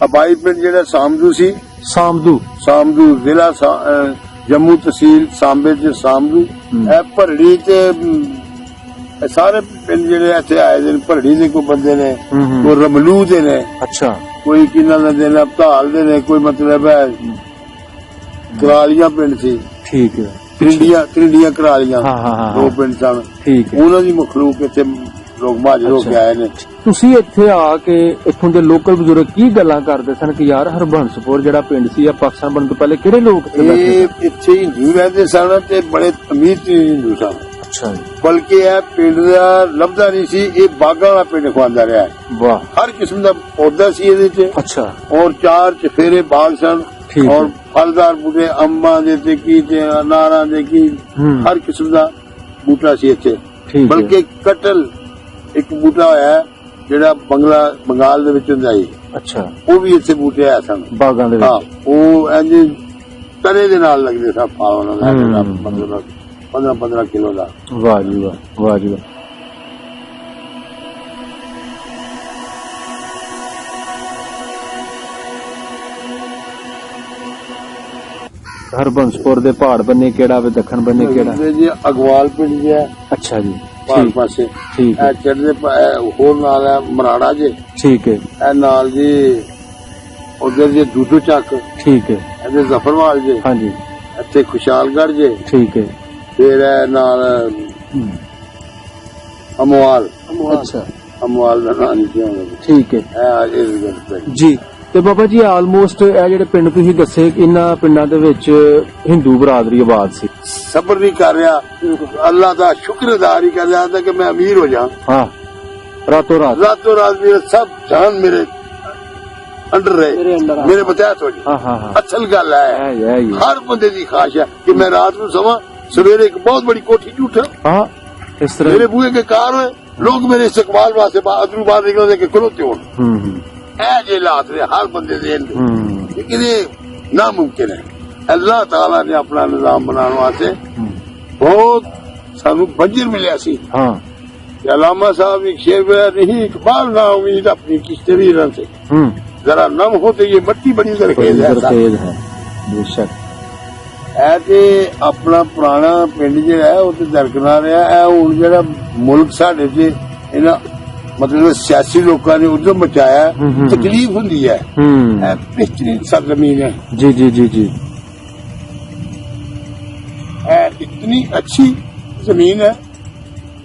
अबाई पिंड जेड़ा सामदू सी, सामदू जिला जम्मू तहसील सांबे च सामदू। भरड़ी ते सारे पिंड जेड़े इत्थे आए दे भरड़ी दे कोई बंदे ने, कोई रमलू दे ने, अच्छा कोई किन्ना दे ने, अबताल दे ने, कोई मतलब है करालियां पिंड सी। ठीक है। त्रिंडियां करालियां दो पिंड सन। ठीक है। उन्हां दी मखलूक इत्थे लोग महाजर हो के आए ने। ਤੁਸੀਂ ਇੱਥੇ ਆ ਕੇ ਇੱਥੋਂ ਦੇ ਲੋਕਲ ਬਜ਼ੁਰਗ ਕੀ ਗੱਲਾਂ ਕਰਦੇ ਸਨ ਕਿ ਯਾਰ ਹਰਬੰਸਪੁਰ ਜਿਹੜਾ ਪਿੰਡ ਸੀ ਆ ਪਾਕਿਸਤਾਨ ਬਣਨ ਤੋਂ ਪਹਿਲੇ ਕਿਹੜੇ ਲੋਕ ਇੱਥੇ ਹਿੰਦੂ ਰਹਿੰਦੇ ਸਨ ਤੇ ਬੜੇ ਅਮੀਰ ਹਿੰਦੂ ਸਨ। ਅੱਛਾ ਜੀ। ਬਲਕਿ ਇਹ ਪਿੰਡ ਦਾ ਲੱਭਦਾ ਨਹੀਂ ਸੀ, ਇਹ ਬਾਗਾਂ ਵਾਲਾ ਪਿੰਡ ਖਵਾਂਦਾ ਰਿਹਾ। ਵਾਹ। ਹਰ ਕਿਸਮ ਦਾ ਪੌਦਾ ਸੀ ਇਹਦੇ ਚ। ਅੱਛਾ। ਔਰ 4 ਚਫੇਰੇ ਬਾਗ ਸਨ ਔਰ ਫਲਦਾਰ ਬੂਟੇ ਅੰਬਾਂ ਦੇ ਤੇ ਕੀ ਤੇ ਅਨਾਰਾਂ ਦੇ ਕੀ ਹਰ ਕਿਸਮ ਦਾ ਬੂਟਾ ਸੀ ਇੱਥੇ। ਬਲਕਿ ਕਟਲ ਇੱਕ ਬੂਟਾ ਹੋਇਆ ਜਿਹੜਾ ਬੰਗਾਲ ਦੇ ਵਿੱਚ ਹੁੰਦਾ ਸੀ। ਅੱਛਾ। ਉਹ ਵੀ ਇੱਥੇ ਬੂਟੇ ਆਏ ਸਨ ਬਾਗਾਂ ਦੇ ਵਿੱਚ। ਉਹ ਇੰਜ ਤਰੇ ਦੇ ਨਾਲ ਲੱਗਦੇ ਸਨ ਫਲ ਉਹਨਾਂ ਦਾ 15 ਕਿਲੋ ਦਾ। ਵਾਹ ਜੀ ਵਾਹ, ਵਾਹ ਜੀ ਵਾਹ। ਹਰਬੰਸਪੁਰ ਦੇ ਪਹਾੜ ਬੰਨੇ ਕਿਹੜਾ ਵੇ, ਦੱਖਣ ਬੰਨੇ ਕਿਹੜਾ ਜੀ? ਅਗਵਾਲ ਪਿੰਡ ਜੀ ਹੈ। ਅੱਛਾ ਜੀ। ਪਹਾੜ ਪਾਸੇ। ਠੀਕ ਹੈ। ਚੜ੍ਹਦੇ ਹੋਰ ਨਾਲ ਹੈ ਮਰਾੜਾ ਜੀ। ਠੀਕ ਹੈ। ਇਹ ਨਾਲ ਜੀ ਉਧਰ ਜੀ ਦੂਦੂ ਚੱਕ। ਠੀਕ ਹੈ। ਇਹਦੇ ਜ਼ਫਰਵਾਲ ਜੀ। ਹਾਂਜੀ। ਇੱਥੇ ਖੁਸ਼ਹਾਲਗੜ੍ਹ ਜੀ। ਠੀਕ ਹੈ। ਫਿਰ ਇਹ ਨਾਲ ਅਮਵਾਲ। ਅੱਛਾ। ਅਮਵਾਲ ਦਾ ਨਾਂ ਨਹੀਂ ਆਉਂਦਾ। ਠੀਕ ਹੈ ਜੀ। ਤੇ ਬਾਬਾ ਜੀ ਆਲਮੋਸਟ ਇਹ ਜਿਹੜੇ ਪਿੰਡ ਤੁਸੀਂ ਦੱਸੇ ਇਹਨਾਂ ਪਿੰਡਾਂ ਦੇ ਵਿੱਚ ਹਿੰਦੂ ਬਰਾਦਰੀ ਆਬਾਦ ਸੀ। ਸਬਰ ਨਹੀਂ ਕਰ ਰਿਹਾ, ਅੱਲਾਹ ਦਾ ਸ਼ੁਕਰ ਅਦਾ ਨਹੀਂ ਕਰ ਰਿਹਾ ਕਿ ਮੈਂ ਅਮੀਰ ਹੋ ਜਾ। ਹਾਂ। ਰਾਤੋਂ ਰਾਤ ਮੇਰੇ ਸਭ ਜਾਨ ਮੇਰੇ ਅੰਡਰ ਰਹੇ, ਮੇਰੇ ਬਤੈਤ ਹੋ ਜਾਏ। ਅਸਲ ਗੱਲ ਹੈ ਹਰ ਬੰਦੇ ਦੀ ਖਾਸ਼ ਹੈ ਕਿ मैं रात को सवा सवेरे एक बहुत बड़ी कोठी च उठा। इस तरह मेरे बूहे के कार हुए लोग मेरे इस्तकबाल वास्ते अदरू बाहर निकलते कि खलोते हो। जे हालात ने हर बंदे दे लेकिन ये नामुमकिन है। अल्लाह ताला ने अपना निजाम बनाने वास्ते बहुत सानू बंजर मिले सी। अलामा साहब एक शेर नहीं इकबाल ना उम्मीद अपनी किश्ते भी रन से जरा नम होते ये मट्टी बड़ी जरखेज है। बेशक ऐसे अपना पुराना पिंड जो है वो तो दरकना रहा। हुण जेड़ा मुल्क साडे च इन्हां मतलब सियासी लोगों ने उधर मचाया तकलीफ होंदी है। बेहतरीन सरजमीन है। जी जी जी जी। इतनी अच्छी जमीन है,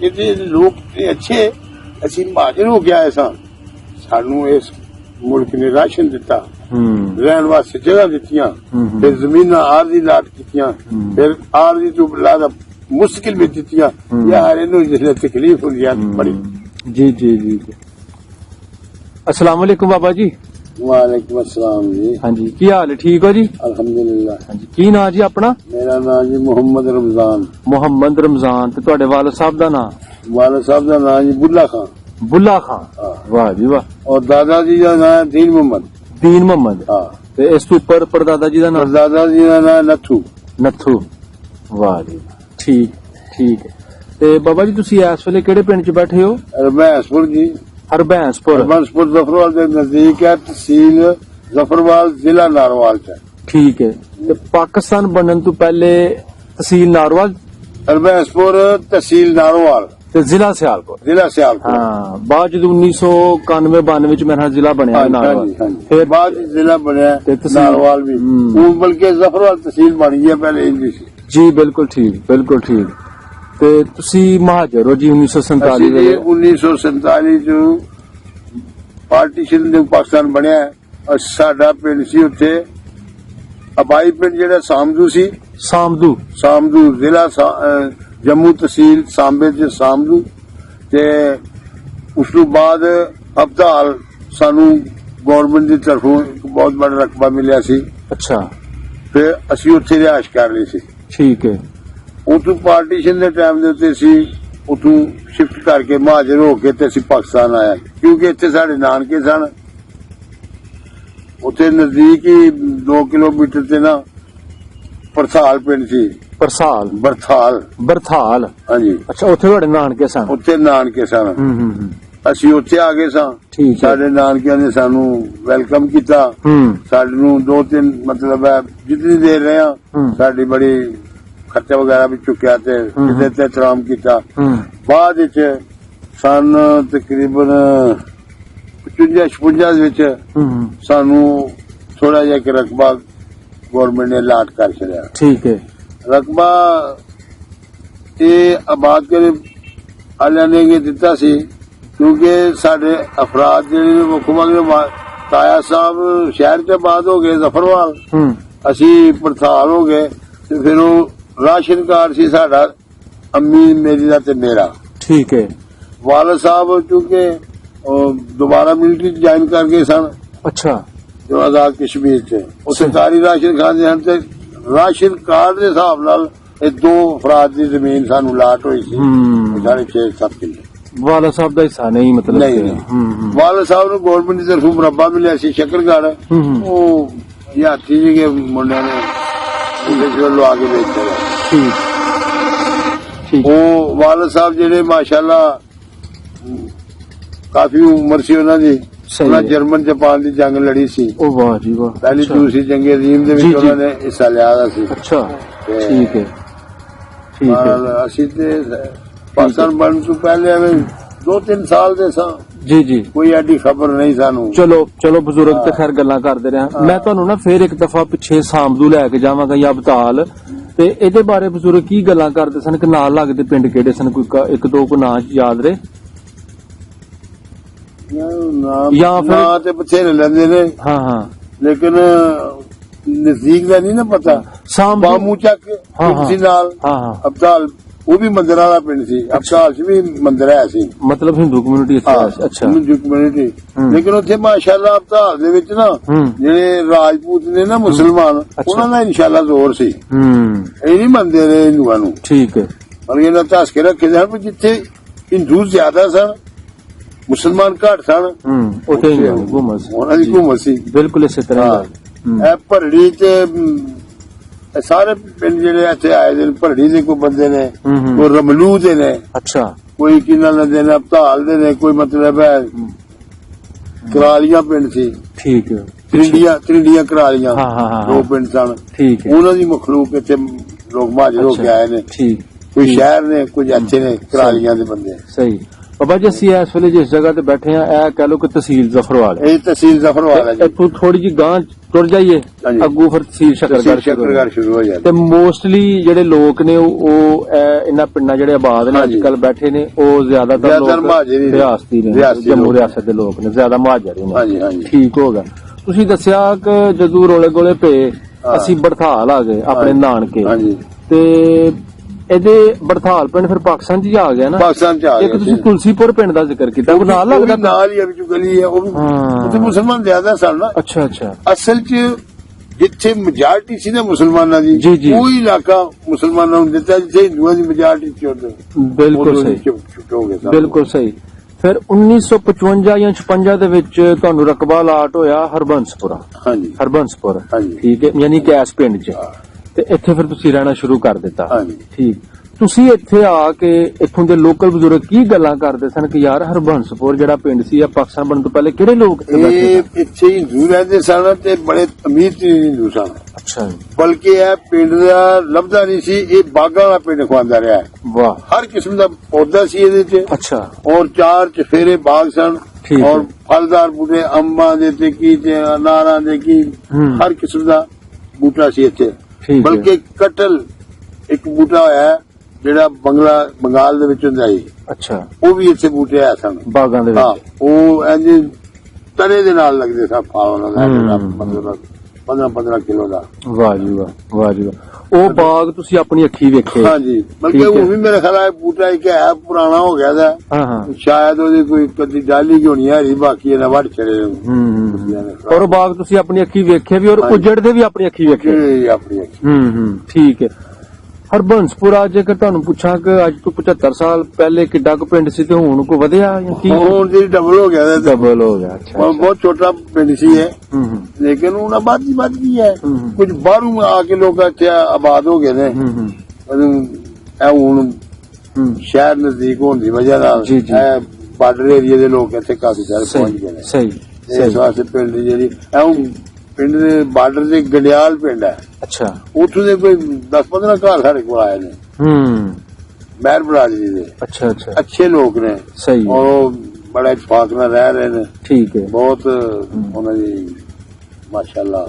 ये लोग अच्छे असी महाजर हो गया ऐसा। सानू इस मुल्क ने राशन दिता, रहने वास्ते जगह दित्तियां, फिर जमीन आरजी लाट कीतियां, फिर आरजी तो लादा मुश्किल भी दित्तियां। यार इन्हू जिसले तकलीफ होंदी है बड़ी। जी जी जी। अस्सलाम वालेकुम बाबा जी। वालेकुम अस्सलाम जी। हाँ जी की हाल है? ठीक हो जी? अल्हम्दुलिल्लाह। हाँ जी की नाम जी अपना? मेरा नाम जी मोहम्मद रमजान। मोहम्मद रमजान। ते तुहाडे वालिद साहब दा नाम? वालिद साहब दा नाम जी बुल्ला खान। बुल्ला खान। वाह जी वाह। और दादा जी का नाम दीन मोहम्मद। दीन मोहम्मद। हाँ। ते इस तो ऊपर परदादा जी का नाम? दादा जी का नाम नथू। नथू। वाह जी ठीक ठीक है। ਤੇ ਬਾਬਾ ਜੀ ਤੁਸੀਂ ਇਸ ਵੇਲੇ ਕਿਹੜੇ ਪਿੰਡ 'ਚ ਬੈਠੇ ਹੋ? ਹਰਬੰਸਪੁਰ ਜੀ। ਹਰਬੰਸਪੁਰ ਜ਼ਫਰਵਾਲ ਦੇ ਨਜ਼ਦੀਕ ਹੈ, ਤਹਿਸੀਲ ਜ਼ਫਰਵਾਲ ਜ਼ਿਲ੍ਹਾ ਨਾਰੋਵਾਲ 'ਚ। ਠੀਕ ਹੈ। ਤੇ ਪਾਕਿਸਤਾਨ ਬਣਨ ਤੋਂ ਪਹਿਲੇ ਤਹਿਸੀਲ ਨਾਰੋਵਾਲ, ਹਰਬੰਸਪੁਰ ਤਹਿਸੀਲ ਨਾਰੋਵਾਲ ਤੇ ਜ਼ਿਲ੍ਹਾ ਸਿਆਲਕੋਟ। ਜ਼ਿਲ੍ਹਾ ਸਿਆਲਕੋਟ। ਹਾਂ। ਬਾਅਦ ਜਦੋਂ 1991-92 ਵਿੱਚ ਮੇਰਾ ਜ਼ਿਲ੍ਹਾ ਬਣਿਆ ਨਾਰੋਵਾਲ, ਫਿਰ ਬਾਅਦ ਜ਼ਿਲ੍ਹਾ ਬਣਿਆ ਨਾਰੋਵਾਲ ਵੀ। ਉਹ ਬਲਕਿ ਜ਼ਫਰਵਾਲ ਤਹਿਸੀਲ ਬਣ ਗਈ ਪਹਿਲੇ ਇੰਜ ਸੀ। ਜੀ ਬਿਲਕੁਲ ਠੀਕ, ਬਿਲਕੁਲ ਠੀਕ। ਤੇ ਤੁਸੀਂ ਮਹਾਜਰ ਹੋ ਜੀ 1947 ਦੇ? 1947 ਚ ਪਾਰਟੀਸ਼ਨ ਦੇ ਪਾਕਿਸਤਾਨ ਬਣਿਆ ਔਰ ਸਾਡਾ ਪਿੰਡ ਸੀ ਉੱਥੇ ਅਬਾਈ ਪਿੰਡ ਜਿਹੜਾ ਸਾਮਦੂ ਸੀ। ਸਾਮਦੂ ਜ਼ਿਲ੍ਹਾ ਜੰਮੂ ਤਹਿਸੀਲ ਸਾਂਬੇ ਚ ਸਾਮਦੂ। ਤੇ ਉਸ ਤੋਂ ਬਾਅਦ ਅਬਦਾਲ ਸਾਨੂੰ ਗੌਰਮੈਂਟ ਦੀ ਤਰਫੋਂ ਇੱਕ ਬਹੁਤ ਬੜਾ ਰਕਬਾ ਮਿਲਿਆ ਸੀ। ਅੱਛਾ। ਫਿਰ ਅਸੀਂ ਉੱਥੇ ਰਿਹਾਇਸ਼ ਕਰ ਲਈ ਸੀ। ਠੀਕ ਹੈ। उतों पार्टीशन के टाइम के उत्ते सी उतों शिफ्ट करके महाजर होके ते असीं पाकिस्तान आया क्योंकि इत्थे साडे नानके सन। उत्थे नजदीक ही 2 किलोमीटर ते ना परसाल पिंड सी। बरथाल। हाँ जी। अच्छा उत्थे तुहाडे नानके सन? उत्थे नानके सन। ਅਸੀਂ ਉੱਥੇ ਆ ਗਏ ਸਾਂ। ਠੀਕ ਹੈ। ਸਾਡੇ ਨਾਨਕਿਆਂ ਨੇ ਸਾਨੂੰ ਵੈਲਕਮ ਕੀਤਾ। ਸਾਡੇ ਨੂੰ 2-3 ਮਤਲਬ ਹੈ ਜਿੰਨੀ ਦੇਰ ਰਹੇ ਆ ਸਾਡੀ ਬੜੀ ਖਰਚਾ ਵਗੈਰਾ ਵੀ ਚੁੱਕਿਆ ਤੇ ਜਿਹਦੇ ਤੇ ਇਤਰਾਮ ਕੀਤਾ। ਬਾਅਦ ਵਿੱਚ ਸਨ ਤਕਰੀਬਨ 55 ਦੇ ਵਿੱਚ ਸਾਨੂੰ ਥੋੜਾ ਜਿਹਾ ਕਿ ਰਕਬਾ ਗਵਰਨਮੈਂਟ ਨੇ ਲਾਟ ਕਰ ਛੱਡਿਆ। ਠੀਕ ਹੈ। ਰਕਬਾ ਇਹ ਆਬਾਦ ਕਰੇ ਵਾਲਿਆਂ ਨੇ ਦਿੱਤਾ ਸੀ ਕਿਉਂਕਿ ਸਾਡੇ ਅਫਰਾਦ ਜਿਹੜੇ ਮੁੱਖ ਮੰਤਰੀ ਤਾਇਆ ਸਾਹਿਬ ਸ਼ਹਿਰ ਚ ਆਬਾਦ ਹੋ ਗਏ ਜ਼ਫਰਵਾਲ, ਅਸੀਂ ਪੜਤਾਲ ਹੋ ਗਏ ਤੇ ਫਿਰ ਉਹ ਰਾਸ਼ਨ ਕਾਰਡ ਸੀ ਸਾਡਾ ਅੰਮੀ ਮੇਰੀ ਦਾ ਤੇ ਮੇਰਾ। ਠੀਕ ਹੈ। ਵਾਲਦ ਸਾਹਿਬ ਚੂੰਕਿ ਦੁਬਾਰਾ ਮਿਲਟਰੀ ਜੁਆਇਨ ਕਰ ਗਏ ਸਨ। ਅੱਛਾ। ਜੋ ਆਜ਼ਾਦ ਕਸ਼ਮੀਰ ਚ ਉਹ ਸਰਕਾਰੀ ਰਾਸ਼ਨ ਖਾਂਦੇ ਹਨ ਤੇ ਰਾਸ਼ਨ ਕਾਰਡ ਦੇ ਹਿਸਾਬ ਨਾਲ ਇਹ 2 ਅਫਰਾਦ ਦੀ ਜ਼ਮੀਨ ਸਾਨੂੰ ਲਾਟ ਹੋਈ ਸੀ 6.5-7 ਕਿੱਲੇ। ਵਾਲਾ ਸਾਹਿਬ ਦਾ ਹਿੱਸਾ ਨਹੀਂ ਮਤਲਬ ਨਹੀਂ। ਵਾਲਦ ਸਾਹਿਬ ਨੂੰ ਗਵਰਨਮੈਂਟ ਦੀ ਤਰਫੋਂ ਮੁਰੱਬਾ ਮਿਲਿਆ ਸੀ ਸ਼ੱਕਰਗੜ੍ਹ, ਉਹ ਯਾਤੀ ਜੀ ਮੁੰਡਿਆਂ ਨੇ ਉਹਦੇ ਵੱਲੋਂ ਆ ਕੇ ਵੇਚ ਦਿੱਤਾ। ਠੀਕ। ਉਹ ਵਾਲਦ ਸਾਹਿਬ ਜਿਹੜੇ ਮਾਸ਼ਾਅੱਲਾ ਕਾਫੀ ਉਮਰ ਸੀ ਉਹਨਾਂ ਦੀ, ਉਹਨਾਂ ਜਰਮਨ ਜਾਪਾਨ ਦੀ ਜੰਗ ਲੜੀ ਸੀ। ਉਹ ਵਾਹ ਜੀ ਵਾਹ। ਪਹਿਲੀ ਦੂਸਰੀ ਜੰਗ ਅਜ਼ੀਮ ਦੇ ਵਿੱਚ ਉਹਨਾਂ ਨੇ ਹਿੱਸਾ ਲਿਆ ਸੀ। ਅੱਛਾ। ਠੀਕ ਹੈ। ਠੀਕ ਹੈ। ਅਸੀਂ ਤੇ ਪਾਕਿਸਤਾਨ ਬਣਨ ਤੋਂ ਪਹਿਲੇ ਐਵੇਂ 2-3 ਸਾਲ ਦੇ ਸਾਂ। ਜੀ ਜੀ। ਕੋਈ ਐਡੀ ਖਬਰ ਨਹੀਂ ਸਾਨੂੰ। ਚਲੋ ਬਜ਼ੁਰਗ ਤੇ ਖੈਰ ਗੱਲਾਂ ਕਰਦੇ ਰਹੇ। ਮੈਂ ਤੁਹਾਨੂੰ ਨਾ ਫੇਰ ਇੱਕ ਦਫਾ ਪਿੱਛੇ ਸਾਂਭਦੂ ਲੈ ਕੇ ਜਾਵਾਂਗਾ ਜਾਂ ਅਬਤਾਲ, ਤੇ ਇਹਦੇ ਬਾਰੇ ਬਜ਼ੁਰਗ ਕੀ ਗੱਲਾਂ ਕਰਦੇ ਸਨ ਕਿ ਨਾਲ ਲੱਗਦੇ ਪਿੰਡ ਕਿਹੜੇ ਸਨ, ਕੋਈ 1-2 ਕੋ ਨਾਂ ਯਾਦ ਰਹੇ ਜਾਂ ਫਿਰ ਤੇ ਬਥੇਰੇ ਲੈਂਦੇ ਨੇ। ਹਾਂ ਲੇਕਿਨ ਨਜ਼ਦੀਕ ਦਾ ਨਹੀਂ ਨਾ ਪਤਾ। ਬਾਮੂ ਚੱਕ ਸੀ ਨਾਲ ਅਬਤਾਲ, ਉਹ ਵੀ ਮੰਦਰ ਵਾਲਾ ਪਿੰਡ ਸੀ। ਅਬਤਾਲ ਚ ਵੀ ਮੰਦਰ ਹੈ ਸੀ, ਮਤਲਬ ਹਿੰਦੂ ਕਮਿਊਨਿਟੀ। ਅੱਛਾ। ਹਿੰਦੂ ਕਮਿਊਨਿਟੀ। ਲੇਕਿਨ ਉੱਥੇ ਮਾਸ਼ਾਅੱਲਾ ਅਬਤਾਲ ਦੇ ਵਿੱਚ ਨਾ ਜਿਹੜੇ ਰਾਜਪੂਤ ਨੇ ਨਾ ਮੁਸਲਮਾਨ, ਉਹਨਾਂ ਦਾ ਇਨਸ਼ਾਅੱਲਾ ਜ਼ੋਰ ਸੀ। ਇਹ ਨਹੀਂ ਮੰਨਦੇ ਰਹੇ ਹਿੰਦੂਆਂ ਨੂੰ। ਠੀਕ ਹੈ। ਪਰ ਇਹਨਾਂ ਧੱਸ ਕੇ ਰੱਖੇ ਸਨ ਜਿੱਥੇ ਹਿੰਦੂ ਜ਼ਿਆਦਾ ਸਨ ਮੁਸਲਮਾਨ ਘੱਟ ਸਨ, ਉੱਥੇ ਉਹਨਾਂ ਦੀ ਘੁੰਮਤ ਸੀ। ਬਿਲਕੁਲ ਇਸੇ ਤਰ੍ਹਾਂ। ਇਹ ਭਰੜੀ ਤੇ ਸਾਰੇ ਪਿੰਡ ਜਿਹੜੇ ਇੱਥੇ ਆਏ ਨੇ, ਭਰੜੀ ਦੇ ਕੋਈ ਬੰਦੇ ਨੇ, ਕੋਈ ਰਮਲੂ ਦੇ ਨੇ। ਅੱਛਾ। ਕੋਈ ਕਿਨਾਂ ਦੇ ਨੇ, ਅਬਤਾਲ ਦੇ ਨੇ, ਕੋਈ ਮਤਲਬ ਹੈ ਕਰਾਲੀਆਂ ਪਿੰਡ ਸੀ। ਠੀਕ ਹੈ। ਤ੍ਰਿੰਡੀਆਂ ਕਰਾਲੀਆਂ 2 ਪਿੰਡ ਸਨ। ਠੀਕ ਹੈ। ਉਹਨਾਂ ਦੀ ਮਖਲੂਕ ਇੱਥੇ ਲੋਕ ਮਹਾਜਰ ਹੋ ਕੇ ਆਏ ਨੇ। ਠੀਕ। ਕੋਈ ਸ਼ਹਿਰ ਨੇ, ਕੁਝ ਇੱਥੇ ਨੇ ਕਰਾਲੀਆਂ ਦੇ ਬੰਦੇ। ਸਹੀ। ਬਾਬਾ ਜੀ ਅਸੀਂ ਇਸ ਵੇਲੇ ਜਿਸ ਜਗ੍ਹਾ ਤੇ ਬੈਠੇ ਆ, ਇਹ ਕਹਿ ਲੋ ਕਿ ਤਹਿਸੀਲ ਜ਼ਫਰਵਾਲ। ਇਹ ਤਹਿਸੀਲ ਜ਼ਫਰਵਾਲ ਹੈ ਜੀ। ਇੱਥੋਂ ਥੋੜੀ ਜਿਹੀ ਗਾਂਹ ਤੁਰ ਜਾਈਏ ਅੱਗੂ ਫਿਰ ਤਹਿਸੀਲ ਸ਼ੱਕਰਗੜ੍ਹ ਸ਼ੁਰੂ ਹੋ ਜਾਂਦੀ। ਤੇ ਮੋਸਟਲੀ ਜਿਹੜੇ ਲੋਕ ਨੇ ਉਹ ਇਹਨਾਂ ਪਿੰਡਾਂ ਜਿਹੜੇ ਆਬਾਦ ਨੇ ਅੱਜ ਕੱਲ ਬੈਠੇ ਨੇ, ਉਹ ਜ਼ਿਆਦਾਤਰ ਰਿਆਸਤੀ ਨੇ, ਜੰਮੂ ਰਿਆਸਤ ਦੇ ਲੋਕ ਨੇ, ਜ਼ਿਆਦਾ ਮੁਹਾਜਰ ਨੇ। ਠੀਕ ਹੋ ਗਿਆ। ਤੁਸੀਂ ਦੱਸਿਆ ਕਿ ਜਦੋਂ ਰੋਲੇ ਗੋਲੇ ਪਏ ਅਸੀਂ ਬੜਥਾਲ ਆ ਗਏ ਆਪਣੇ ਨਾਨਕੇ, ਤੇ ਇਹਦੇ ਬੜਥਾਲ ਪਿੰਡ ਫਿਰ ਪਾਕਿਸਤਾਨ ਚ ਆ ਗਿਆ ਨਾ। ਪਾਕਿਸਤਾਨ ਚ ਆ ਗਿਆ। ਇੱਕ ਤੁਸੀਂ ਤੁਲਸੀਪੁਰ ਪਿੰਡ ਦਾ ਜ਼ਿਕਰ ਕੀਤਾ, ਉਹ ਨਾਲ ਲੱਗਦਾ ਨਾਲ ਹੀ ਵਿੱਚ ਗਲੀ ਹੈ, ਉਹ ਵੀ ਉੱਥੇ ਮੁਸਲਮਾਨ ਜ਼ਿਆਦਾ ਸਨ ਨਾ। ਅੱਛਾ। ਅਸਲ ਚ ਜਿੱਥੇ ਮੈਜੋਰਟੀ ਸੀ ਨਾ ਮੁਸਲਮਾਨਾਂ ਦੀ, ਉਹ ਇਲਾਕਾ ਮੁਸਲਮਾਨਾਂ ਨੂੰ ਦਿੱਤਾ ਜਿੱਥੇ ਹਿੰਦੂਆਂ ਦੀ ਮੈਜੋਰਟੀ ਸੀ। ਬਿਲਕੁਲ ਸਹੀ। ਬਿਲਕੁਲ ਸਹੀ। ਫਿਰ 1955 ਜਾਂ 56 ਦੇ ਵਿੱਚ ਤੁਹਾਨੂੰ ਰਕਬਾ ਅਲਾਟ ਹੋਇਆ ਹਰਬੰਸਪੁਰਾ। ਹਾਂਜੀ। ਹਰਬੰਸਪੁਰ। ਠੀਕ ਹੈ। ਯਾਨੀ ਕਿ ਇਸ ਪਿੰਡ ਚ, ਤੇ ਇੱਥੇ ਫਿਰ ਤੁਸੀਂ ਰਹਿਣਾ ਸ਼ੁਰੂ ਕਰ ਦਿੱਤਾ। ਠੀਕ। ਤੁਸੀਂ ਇੱਥੇ ਆ ਕੇ ਇੱਥੋਂ ਦੇ ਲੋਕਲ ਬਜ਼ੁਰਗ ਕੀ ਗੱਲਾਂ ਕਰਦੇ ਸਨ ਕਿ ਯਾਰ ਹਰਬੰਸਪੁਰ ਜਿਹੜਾ ਪਿੰਡ ਸੀ ਆ ਪਾਕਿਸਤਾਨ ਬਣਨ ਤੋਂ ਪਹਿਲੇ ਕਿਹੜੇ ਲੋਕ ਇੱਥੇ ਹਿੰਦੂ ਰਹਿੰਦੇ ਸਨ ਤੇ ਬੜੇ ਅਮੀਰ ਹਿੰਦੂ ਸਨ। ਅੱਛਾ। ਬਲਕਿ ਇਹ ਪਿੰਡ ਦਾ ਲੱਭਦਾ ਨਹੀਂ ਸੀ, ਇਹ ਬਾਗਾਂ ਦਾ ਪਿੰਡ ਖਵਾਂਦਾ ਰਿਹਾ। ਵਾਹ। ਹਰ ਕਿਸਮ ਦਾ ਪੌਦਾ ਸੀ ਇਹਦੇ ਚ। ਅੱਛਾ। ਔਰ 4 ਚਫੇਰੇ ਬਾਗ ਸਨ ਔਰ ਫਲਦਾਰ ਬੂਟੇ, ਅੰਬਾਂ ਦੇ ਤੇ ਕੀ ਤੇ ਅਨਾਰਾਂ ਦੇ ਕੀ, ਹਰ ਕਿਸਮ ਦਾ ਬੂਟਾ ਸੀ ਇੱਥੇ। ਬਲਕਿ ਕਟਲ ਇੱਕ ਬੂਟਾ ਹੋਇਆ ਜਿਹੜਾ ਬੰਗਾਲ ਦੇ ਵਿੱਚ ਹੁੰਦਾ ਸੀ। ਅੱਛਾ। ਉਹ ਵੀ ਇੱਥੇ ਬੂਟੇ ਆਏ ਸਨ ਬਾਗਾਂ ਦੇ ਵਿੱਚ। ਉਹ ਇੰਜ ਤਣੇ ਦੇ ਨਾਲ ਲੱਗਦੇ ਸਨ ਫਲ ਉਹਨਾਂ ਦਾ, 15 ਕਿਲੋ ਦਾ। ਵਾਹ ਜੀ ਵਾਹ, ਵਾਹ ਜੀ ਵਾਹ। ਉਹ ਬਾਗ ਤੁਸੀਂ ਆਪਣੀ ਅੱਖੀ ਵੇਖੇ? ਹਾਂਜੀ। ਬਲਕਿ ਉਹ ਵੀ ਮੇਰੇ ਖਿਆਲ ਬੂਟਾ ਇੱਕ ਹੈ ਪੁਰਾਣਾ ਹੋ ਗਿਆ ਦਾ, ਸ਼ਾਇਦ ਉਹਦੀ ਕੋਈ ਕਦੀ ਡਾਲੀ ਕੀ ਹੋਣੀ ਹੈ, ਬਾਕੀ ਇਹਨਾਂ ਵੱਢ ਛੜੇ। ਔਰ ਬਾਗ ਤੁਸੀਂ ਆਪਣੀ ਅੱਖੀ ਵੇਖੇ ਵੀ, ਔਰ ਉਜੜਦੇ ਵੀ ਆਪਣੀ ਅੱਖੀ ਵੇਖੇ? ਆਪਣੀ ਅੱਖੀ। ਠੀਕ ਹੈ। ਹਰਬੰਸਪੁਰਾ ਜੇਕਰ ਤੁਹਾਨੂੰ ਪੁੱਛਾਂ ਕਿ ਅੱਜ ਤੋਂ 75 ਸਾਲ ਪਹਿਲੇ ਕਿੱਡਾ ਕੁ ਪਿੰਡ ਸੀ ਤੇ ਹੁਣ ਕੋ ਵਧਿਆ ਜਾਂ ਕੀ? ਹੁਣ ਜੀ ਡਬਲ ਹੋ ਗਿਆ। ਡਬਲ ਹੋ ਗਿਆ। ਅੱਛਾ। ਬਹੁਤ ਛੋਟਾ ਪਿੰਡ ਸੀ ਇਹ, ਲੇਕਿਨ ਹੁਣ ਆਬਾਦੀ ਵੱਧ ਗਈ ਹੈ। ਕੁਝ ਬਾਹਰੋਂ ਆ ਕੇ ਲੋਕ ਇੱਥੇ ਆਬਾਦ ਹੋ ਗਏ ਨੇ। ਇਹ ਹੁਣ ਸ਼ਹਿਰ ਨਜ਼ਦੀਕ ਹੋਣ ਦੀ ਵਜ੍ਹਾ ਨਾਲ ਬਾਰਡਰ ਏਰੀਆ ਦੇ ਲੋਕ ਇੱਥੇ ਕਾਫੀ ਸਾਰੇ ਪਹੁੰਚ ਗਏ ਨੇ ਸਹੀ ਤੇ ਇਸ ਵਾਸਤੇ ਪਿੰਡ ਦੀ ਜਿਹੜੀ ਪਿੰਡ ਦੇ ਬਾਰਡਰ ਦੇ ਗੰਡਿਆਲ ਪਿੰਡ ਹੈ ਅੱਛਾ ਉੱਥੋਂ ਦੇ ਕੋਈ 10-15 ਘਰ ਸਾਡੇ ਕੋਲ ਆਏ ਨੇ ਮਹਿਰ ਬਰਾਦਰੀ ਦੇ ਅੱਛਾ ਅੱਛਾ ਅੱਛੇ ਲੋਕ ਨੇ ਸਹੀ ਔਰ ਉਹ ਬੜਾ ਇਤਫਾਕ ਨਾਲ ਰਹਿ ਰਹੇ ਨੇ ਠੀਕ ਹੈ ਬਹੁਤ ਉਹਨਾਂ ਦੀ ਮਾਸ਼ਾਅੱਲਾ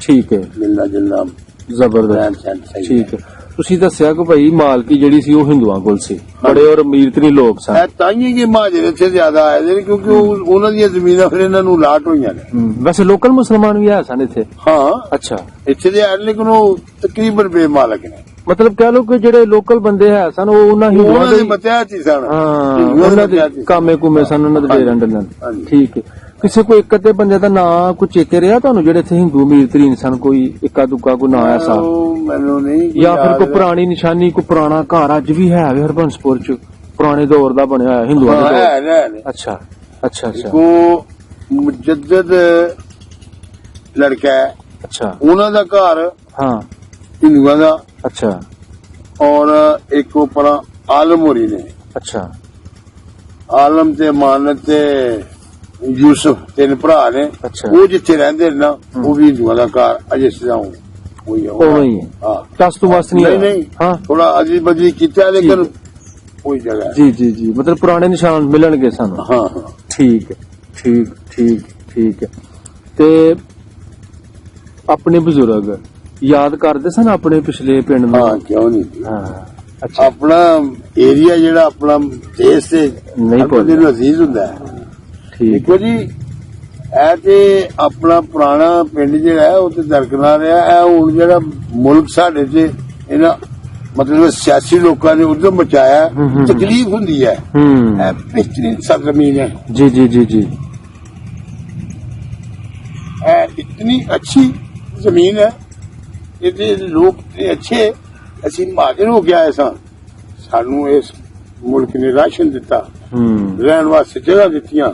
ਠੀਕ ਹੈ ਮਿਲਣਾ ਜੁਲਣਾ ਜ਼ਬਰਦਸਤ ਰਹਿਣ ਸਹਿਣ ਸਹੀ ਠੀਕ ਹੈ ਤੁਸੀਂ ਦੱਸਿਆ ਕਿ ਭਾਈ ਮਾਲਕੀ ਜਿਹੜੀ ਸੀ ਉਹ ਹਿੰਦੂਆਂ ਕੋਲ ਸੀ ਬੜੇ ਔਰ ਅਮੀਰ ਤਰੀ ਲੋਕ ਸਨ ਹੈ ਤਾਂ ਹੀ ਕਿ ਮਹਾਜਰ ਇੱਥੇ ਜ਼ਿਆਦਾ ਆਏ ਨੇ ਕਿਉਂਕਿ ਉਹਨਾਂ ਦੀਆਂ ਜ਼ਮੀਨਾਂ ਫਿਰ ਇਹਨਾਂ ਨੂੰ ਲਾਟ ਹੋਈਆਂ ਨੇ ਵੈਸੇ ਲੋਕਲ ਮੁਸਲਮਾਨ ਵੀ ਹੈ ਸਨ ਇੱਥੇ ਹਾਂ ਅੱਛਾ ਇੱਥੇ ਦੇ ਆਏ ਲੇਕਿਨ ਉਹ ਤਕਰੀਬਨ ਬੇਮਾਲਕ ਨੇ ਮਤਲਬ ਕਹਿ ਲਓ ਕਿ ਜਿਹੜੇ ਲੋਕਲ ਬੰਦੇ ਹੈ ਸਨ ਉਹ ਉਹਨਾਂ ਹਿੰਦੂਆਂ ਉਹਨਾਂ ਦੇ ਦੇ ਮਤਿਆਤ ਹੀ ਸਨ ਹਾਂ ਉਹਨਾਂ ਦੇ ਕਾਮੇ ਕੁਮੇ ਸਨ ਉਹਨਾਂ ਦੇ ਡੇਰਾਂ ਡੰਡਨ ਠੀਕ ਹੈ ਕਿਸੇ ਕੋਈ ਇੱਕ ਅੱਧੇ ਬੰਦੇ ਦਾ ਨਾਂ ਕੋਈ ਚੇਤੇ ਰਿਹਾ ਤੁਹਾਨੂੰ ਜਿਹੜੇ ਇੱਥੇ ਹਿੰਦੂ ਅਮੀਰ ਤਰੀਨ ਸਨ ਕੋਈ ਇੱਕਾ ਦੁੱਕਾ ਕੋਈ ਨਾਂ ਐਸਾ ਉਹ ਮੈਨੂੰ ਨਹੀਂ ਜਾਂ ਫਿਰ ਕੋਈ ਪੁਰਾਣੀ ਨਿਸ਼ਾਨੀ ਕੋਈ ਪੁਰਾਣਾ ਘਰ ਅੱਜ ਵੀ ਹੈ ਹਰਬੰਸਪੁਰ ਚ ਪੁਰਾਣੇ ਦੌਰ ਦਾ ਬਣਿਆ ਹੋਇਆ ਹਿੰਦੂਆਂ ਦੇ ਦੌਰ ਹੈ ਅੱਛਾ ਅੱਛਾ ਅੱਛਾ ਕੋ ਮੁਜੱਦਦ ਲੜਕਾ ਹੈ ਅੱਛਾ ਉਹਨਾਂ ਦਾ ਘਰ ਹਾਂ ਹਿੰਦੂਆਂ ਦਾ ਅੱਛਾ ਔਰ ਇੱਕ ਉਪਰ ਆਲਮ ਹੋਰੀ ਨੇ ਅੱਛਾ ਆਲਮ ਤੇ ਮਾਨਤ ਤੇ ਯੂਸਫ ਤਿੰਨ ਭਰਾ ਨੇ ਅੱਛਾ। ਉਹ ਜਿੱਥੇ ਰਹਿੰਦੇ ਨੇ ਨਾ ਉਹ ਵੀ ਹਿੰਦੂਆਂ ਦਾ ਘਰ ਅਜੇ ਸਜਾਉਂ ਹੋਈ ਉਵੇਂ ਹੀ ਹੈ ਹਾਂ ਕਸ ਤੋਂ ਵਸ ਨਹੀਂ ਨਹੀਂ ਆਇਆ। ਨਹੀਂ ਹਾਂ ਥੋੜਾ ਅਜੀਬ ਬਜੀ ਕੀਤਾ ਲੇਕਿਨ ਕੋਈ ਜਗ੍ਹਾ ਹੈ। ਜੀ ਜੀ ਜੀ ਮਤਲਬ ਪੁਰਾਣੇ ਨਿਸ਼ਾਨ ਮਿਲਣਗੇ ਸਾਨੂੰ ਹਾਂ ਹਾਂ ਠੀਕ ਹੈ ਠੀਕ ਠੀਕ ਠੀਕ ਹੈ ਤੇ ਆਪਣੇ ਬਜ਼ੁਰਗ ਯਾਦ ਕਰਦੇ ਸਨ ਆਪਣੇ ਪਿਛਲੇ ਪਿੰਡ ਨੂੰ ਹਾਂ ਕਿਉਂ ਨਹੀਂ ਹਾਂ ਅੱਛਾ ਆਪਣਾ ਏਰੀਆ ਜਿਹੜਾ ਆਪਣਾ ਦੇਸ਼ ਤੇ ਨਹੀਂ ਹਰ ਬੰਦੇ ਨੂੰ ਅਜ਼ੀਜ਼ ਹੁੰਦਾ ਹੈ ਠੀਕ ਦੇਖੋ ਜੀ ਇਹ ਤੇ ਆਪਣਾ ਪੁਰਾਣਾ ਪਿੰਡ ਜਿਹੜਾ ਹੈ ਉਹ ਤੇ ਦਰਕਨਾਰ ਰਿਹਾ ਇਹ ਹੁਣ ਜਿਹੜਾ ਮੁਲਕ ਸਾਡੇ ਚ ਇਹਨਾਂ ਮਤਲਬ ਸਿਆਸੀ ਲੋਕਾਂ ਨੇ ਉਧਰ ਮਚਾਇਆ ਤਕਲੀਫ ਹੁੰਦੀ ਹੈ ਇਹ ਬਿਹਤਰੀਨ ਸਰਜ਼ਮੀਨ है जी जी जी जी इतनी अच्छी जमीन है ਇਹਦੇ ਲੋਕ ਤੇ ਅੱਛੇ ਅਸੀਂ ਮਹਾਜਰ ਹੋ ਗਿਆ ਐਸਾ ਸਾਨੂੰ ਇਸ ਮੁਲਕ ਨੇ ਰਾਸ਼ਨ ਦਿੱਤਾ ਰਹਿਣ ਵਾਸਤੇ ਜਗ੍ਹਾ ਦਿੱਤੀਆਂ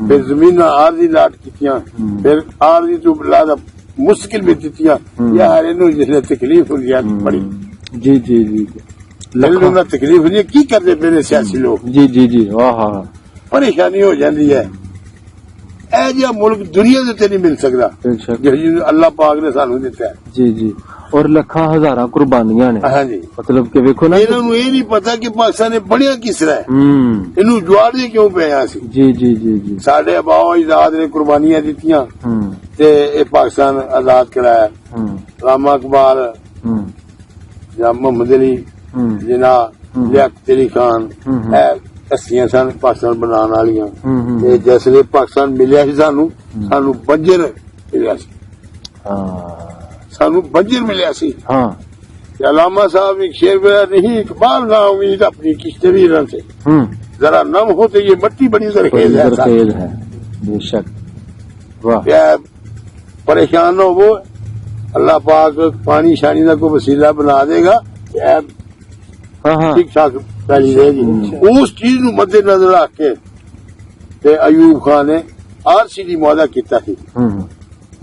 ਫਿਰ ਜ਼ਮੀਨਾਂ ਆਰਜ਼ੀ ਲਾਟ ਕੀਤੀਆਂ ਫਿਰ ਆਰਜ਼ੀ ਤੋਂ ਬਲਾਦਾ ਮੁਸ਼ਕਿਲ ਵੀ ਦਿੱਤੀਆਂ ਯਾਰ ਇਹਨੂੰ ਜਿਹੜੇ ਤਕਲੀਫ ਹੁੰਦੀ ਹੈ ਬੜੀ जी जी जी ਲੱਗਣ ਦਾ ਤਕਲੀਫ ਹੁੰਦੀ ਹੈ ਕੀ ਕਰਦੇ ਪਏ ਸਿਆਸੀ ਲੋਕ जी जी जी वाह हाँ ਪਰੇਸ਼ਾਨੀ ਹੋ ਜਾਂਦੀ ਹੈ ਇਹ ਜਿਹਾ ਮੁਲਕ ਦੁਨੀਆ ਦੇ ਉੱਤੇ ਨਹੀਂ ਮਿਲ ਸਕਦਾ बेशक ਜਿਹਨੂੰ ਅੱਲਾਹ ਪਾਕ ਨੇ ਸਾਨੂੰ ਦਿੱਤਾ ਹੈ जी जी और ਲੱਖਾਂ ਹਜ਼ਾਰਾਂ ਕੁਰਬਾਨੀਆਂ ਨੇ ਹਾਂਜੀ ਮਤਲਬ ਕਿ ਵੇਖੋ ਨਾ ਇਹਨਾਂ ਨੂੰ ਇਹ ਨਹੀਂ ਪਤਾ ਕਿ ਪਾਕਿਸਤਾਨ ਨੇ ਬਣਿਆ ਕਿਸ ਤਰ੍ਹਾਂ ਹੈ ਇਹਨੂੰ ਜਵਾੜੇ ਕਿਉਂ ਪਿਆ ਸੀ जी जी जी जी ਸਾਡੇ ਆਬਾਓ ਅਜਦਾਦ ਨੇ ਕੁਰਬਾਨੀਆਂ ਦਿੱਤੀਆਂ ਤੇ ਇਹ ਪਾਕਿਸਤਾਨ ਆਜ਼ਾਦ ਕਰਾਇਆ ਰਾਮਾ ਇਕਬਾਲ ਜਾਂ ਮੁਹੰਮਦ ਅਲੀ ਜਿਨਾ ਲਿਆਕਤ ਅਲੀ ਖਾਨ ਇਹ ਹਸਤੀਆਂ ਸਨ ਪਾਕਿਸਤਾਨ ਬਣਾਉਣ ਵਾਲੀਆਂ ਤੇ ਜਿਸਲੇ ਪਾਕਿਸਤਾਨ ਮਿਲਿਆ ਸੀ ਸਾਨੂੰ ਬੰਜਰ ਮਿਲਿਆ ਸੀ ਸਾਨੂੰ ਬੰਜਰ ਮਿਲਿਆ ਸੀ हाँ अलामा साहब एक शेर बोला नहीं इकबाल ना उम्मीद अपनी किश्ते भी रन से जरा नम हो तो ये मट्टी बड़ी जरखेज है जरखेज है बेशक वाह क्या परेशान हो वो अल्लाह पाक पानी शानी का कोई वसीला बना देगा हाँ हाँ ठीक ठाक पहली रहेगी उस चीज ਨੂੰ मद्देनजर रख के ते अयूब खान ने आरसीडी मुआहदा किया थी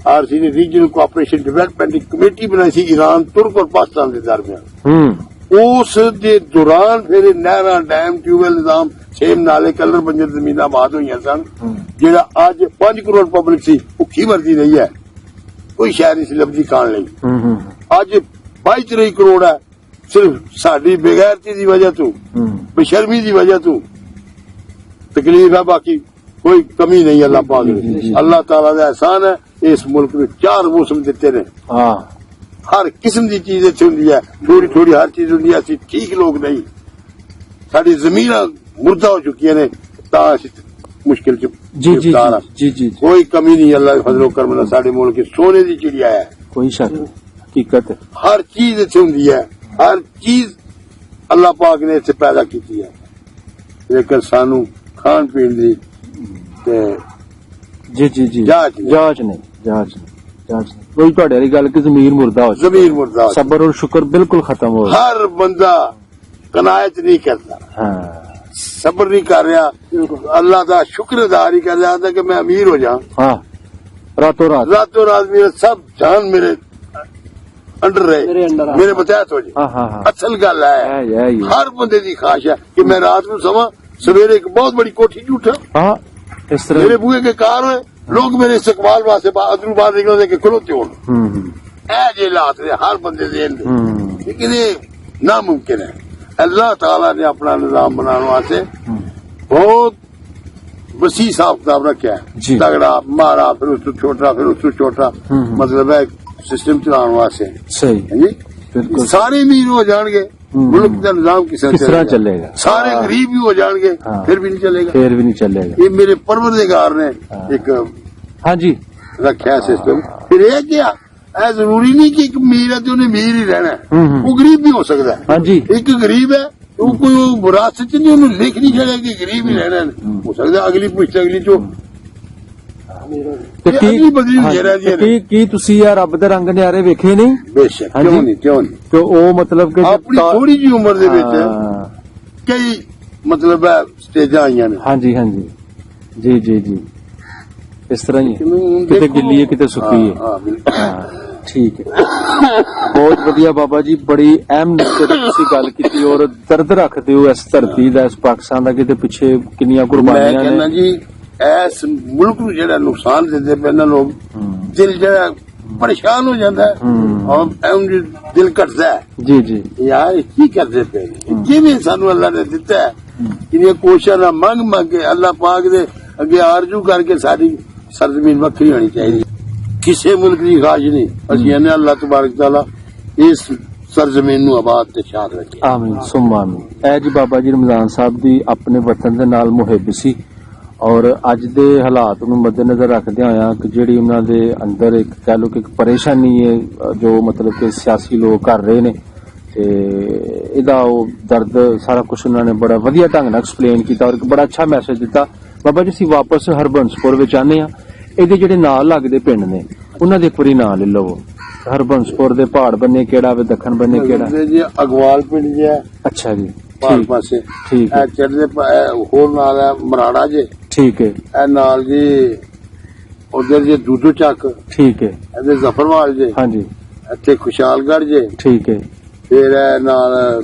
आरसी ने रीजनल कोऑपरेशन डेवलपमेंट कमेटी बनाई थी ईरान तुर्क और पाकिस्तान के दरमियान उस दे दौरान फिर नहर डैम ट्यूबवेल निजाम छेम नाले कलर बंजर जमीन आबाद हुई सन जेड़ा अज 5 करोड़ पब्लिक सी भुखी मरदी रही है कोई शहर नहीं लभदी खाण लई अज 22-23 करोड़ है सिर्फ साडी बेगैरती की वजह तो बेशर्मी की वजह तो तकलीफ है बाकी कोई कमी नहीं अल्लाह पाक ने अल्लाह ताला का एहसान है इस मुल्क में 4 मौसम दिते ने हर किस्म की चीज इत्थे हुंदी है थोड़ी थोड़ी हर चीज हुंदी है ठीक लोग नहीं साडी जमीन मुर्दा हो चुकी ने तां मुश्किल च जी जी गिरफ्तार हैं। जी जी कोई कमी नहीं अल्लाह के फजलो करम नाल साडे मुल्क की सोने की चिड़िया है कोई शक नहीं हकीकत है हर चीज इत्थे हुंदी है हर चीज अल्लाह पाक ने इत्थे पैदा की है लेकिन सानू खान पीन दी ते जी जी जी जांच नहीं। जांच नहीं कोई ਤੁਹਾਡੇ ਵਾਲੀ ਗੱਲ ਕਿ ਜ਼ਮੀਰ ਮੁਰਦਾ ਹੋ जमीन मुर्दा हो सबर और शुक्र बिल्कुल खत्म हो हर बंदा कनायत नहीं करता हाँ सबर नहीं कर रहा अल्लाह का शुक्र अदा नहीं कर रहा था कि मैं अमीर हो जाऊं हाँ रातों रात रातों रात मेरे सब जान मेरे अंडर रहे मेरे मतहत हो जाए हाँ हाँ हाँ असल गल है ये हर बंदे की ख्वाहिश है कि मैं रात को सवा सवेरे एक बहुत बड़ी कोठी च उठा, हाँ इस मेरे तरह बूहे के कार हुए, लोग मेरे इस्तकबाल वास्ते अदरू बाहर निकलते के खलोते हो। ऐ जे हालात ने हर बंदे दे लेकिन ये नामुमकिन है। अल्लाह ताला ने अपना निजाम बनाने वास्ते बहुत वसी हिसाब किताब रखा जी। है, तगड़ा माड़ा फिर उसको छोटा फिर उसको छोटा, मतलब है सिस्टम चलाने वास्ते। सही है जी, बिल्कुल सारे अमीर हो जाएंगे, मुल्क का निजाम किस तरह चलेगा? सारे गरीब भी हो जाएंगे, हाँ। फिर भी नहीं चलेगा। फिर भी नहीं चलेगा। ये मेरे परवरदिगार ने एक हाँ जी रखा है सिस्टम। फिर ये क्या है, जरूरी नहीं कि एक अमीर है तो उन्हें अमीर ही रहना है, वो गरीब भी हो सकता है। हाँ जी एक गरीब है तो कोई विरासत नहीं, उन्हें लिख नहीं चलेगा कि गरीब ही रहना है, हो सकता है अगली पुश्त अगली जो ਤੇ अगली बदली ਹਾਂਜੀ, जेरा जी ਤੇ ਕੀ ਤੁਸੀਂ ਆ ਰੱਬ ਦੇ ਰੰਗ ਨਿਆਰੇ ਵੇਖੇ ਨਹੀਂ? बेशक हाँ जी। क्यों नहीं क्यों नहीं। ਤੇ ਉਹ ਮਤਲਬ ਕਿ अपनी थोड़ी जी उम्र दे विच ਹਾਂ कई मतलब है स्टेजा आईयां ने। ਹਾਂਜੀ ਹਾਂਜੀ ਜੀ ਜੀ ਜੀ ਇਸ ਤਰ੍ਹਾਂ ਹੀ ਹੈ। ਹੁਣ ਕਿਤੇ देखो- ਗਿੱਲੀ ਹੈ ਕਿਤੇ ਸੁੱਕੀ ਹੈ। हाँ, बिल्कुल। ਹਾਂ ਠੀਕ ਹੈ ਬਹੁਤ ਵਧੀਆ ਬਾਬਾ ਜੀ, ਬੜੀ ਅਹਿਮ ਨੁਕਤੇ ਤੇ ਤੁਸੀਂ ਗੱਲ ਕੀਤੀ ਔਰ ਦਰਦ ਰੱਖਦੇ ਹੋ ਇਸ ਧਰਤੀ ਦਾ, ਇਸ ਪਾਕਿਸਤਾਨ ਦਾ, ਕਿਤੇ ਪਿੱਛੇ ਕਿੰਨੀਆਂ मैं ਕੁਰਬਾਨੀਆਂ कहना ਨੇ। जी इस मुल्क नूं जेड़ा नुकसान देते पे ना लोग, दिल जेड़ा परेशान हो जाता है और एवं दिल घटता है जी जी यार ये की करते पे, जिवें सानू अल्लाह ने दिता है इन्हें कोशिशां मंग मंग के अल्लाह पाक दे अगे आरजू करके सारी सरजमीन वक्री होनी चाहिए। किसी मुल्क की ख्वाहिश नहीं, असं कहने अल्लाह तबारक तआला इस सरजमीन नूं आबाद ते शाद रखे। ਆਮੀਨ ਸੁਮ ਆਮੀਨ। ਇਹ ਜੀ ਬਾਬਾ ਜੀ ਰਮਜ਼ਾਨ ਸਾਹਿਬ ਦੀ ਆਪਣੇ ਵਤਨ ਦੇ ਨਾਲ ਮੁਹਿੱਬ ਸੀ ਔਰ ਅੱਜ ਦੇ ਹਾਲਾਤ ਨੂੰ ਮੱਦੇਨਜ਼ਰ ਰੱਖਦਿਆਂ ਹੋਇਆਂ ਕਿ ਜਿਹੜੀ ਉਹਨਾਂ ਦੇ ਅੰਦਰ ਇੱਕ ਕਹਿ ਲਓ ਕਿ ਇੱਕ ਪਰੇਸ਼ਾਨੀ ਹੈ ਜੋ ਮਤਲਬ ਕਿ ਸਿਆਸੀ ਲੋਕ ਕਰ ਰਹੇ ਨੇ, ਤੇ ਇਹਦਾ ਉਹ ਦਰਦ ਸਾਰਾ ਕੁਝ ਉਹਨਾਂ ਨੇ ਬੜਾ ਵਧੀਆ ਢੰਗ ਨਾਲ ਐਕਸਪਲੇਨ ਕੀਤਾ ਔਰ ਇੱਕ ਬੜਾ ਅੱਛਾ ਮੈਸੇਜ ਦਿੱਤਾ। ਬਾਬਾ ਜੀ ਅਸੀਂ ਵਾਪਸ ਹਰਬੰਸਪੁਰ ਵਿੱਚ ਆਨੇ ਆ, ਇਹਦੇ ਜਿਹੜੇ ਨਾਲ ਲੱਗਦੇ ਪਿੰਡ ਨੇ ਉਹਨਾਂ ਦੇ ਇੱਕ ਵਾਰੀ ਨਾਂ ਲੈ ਲਵੋ। ਹਰਬੰਸਪੁਰ ਦੇ ਪਹਾੜ ਬੰਨੇ ਕਿਹੜਾ ਵੇ, ਦੱਖਣ ਬੰਨੇ ਕਿਹੜਾ? जी अगवाल पिंड जी है ਅੱਛਾ ਜੀ पहाड़ ਠੀਕ पासे, ਠੀਕ ਇਹ ਚੜ੍ਹਦੇ ਹੋਰ ਨਾਲ ਹੈ ਮਰਾੜਾ ਜੇ, ਠੀਕ ਹੈ ਇਹ ਨਾਲ ਜੀ ਉਧਰ ਜੇ ਦੂਦੂ ਚੱਕ, ਠੀਕ ਹੈ ਇਹਦੇ ਜ਼ਫਰਵਾਲ ਜੇ, ਹਾਂਜੀ ਇੱਥੇ ਖੁਸ਼ਹਾਲਗੜ੍ਹ ਜੇ, ਠੀਕ ਹੈ ਫਿਰ ਇਹ ਨਾਲ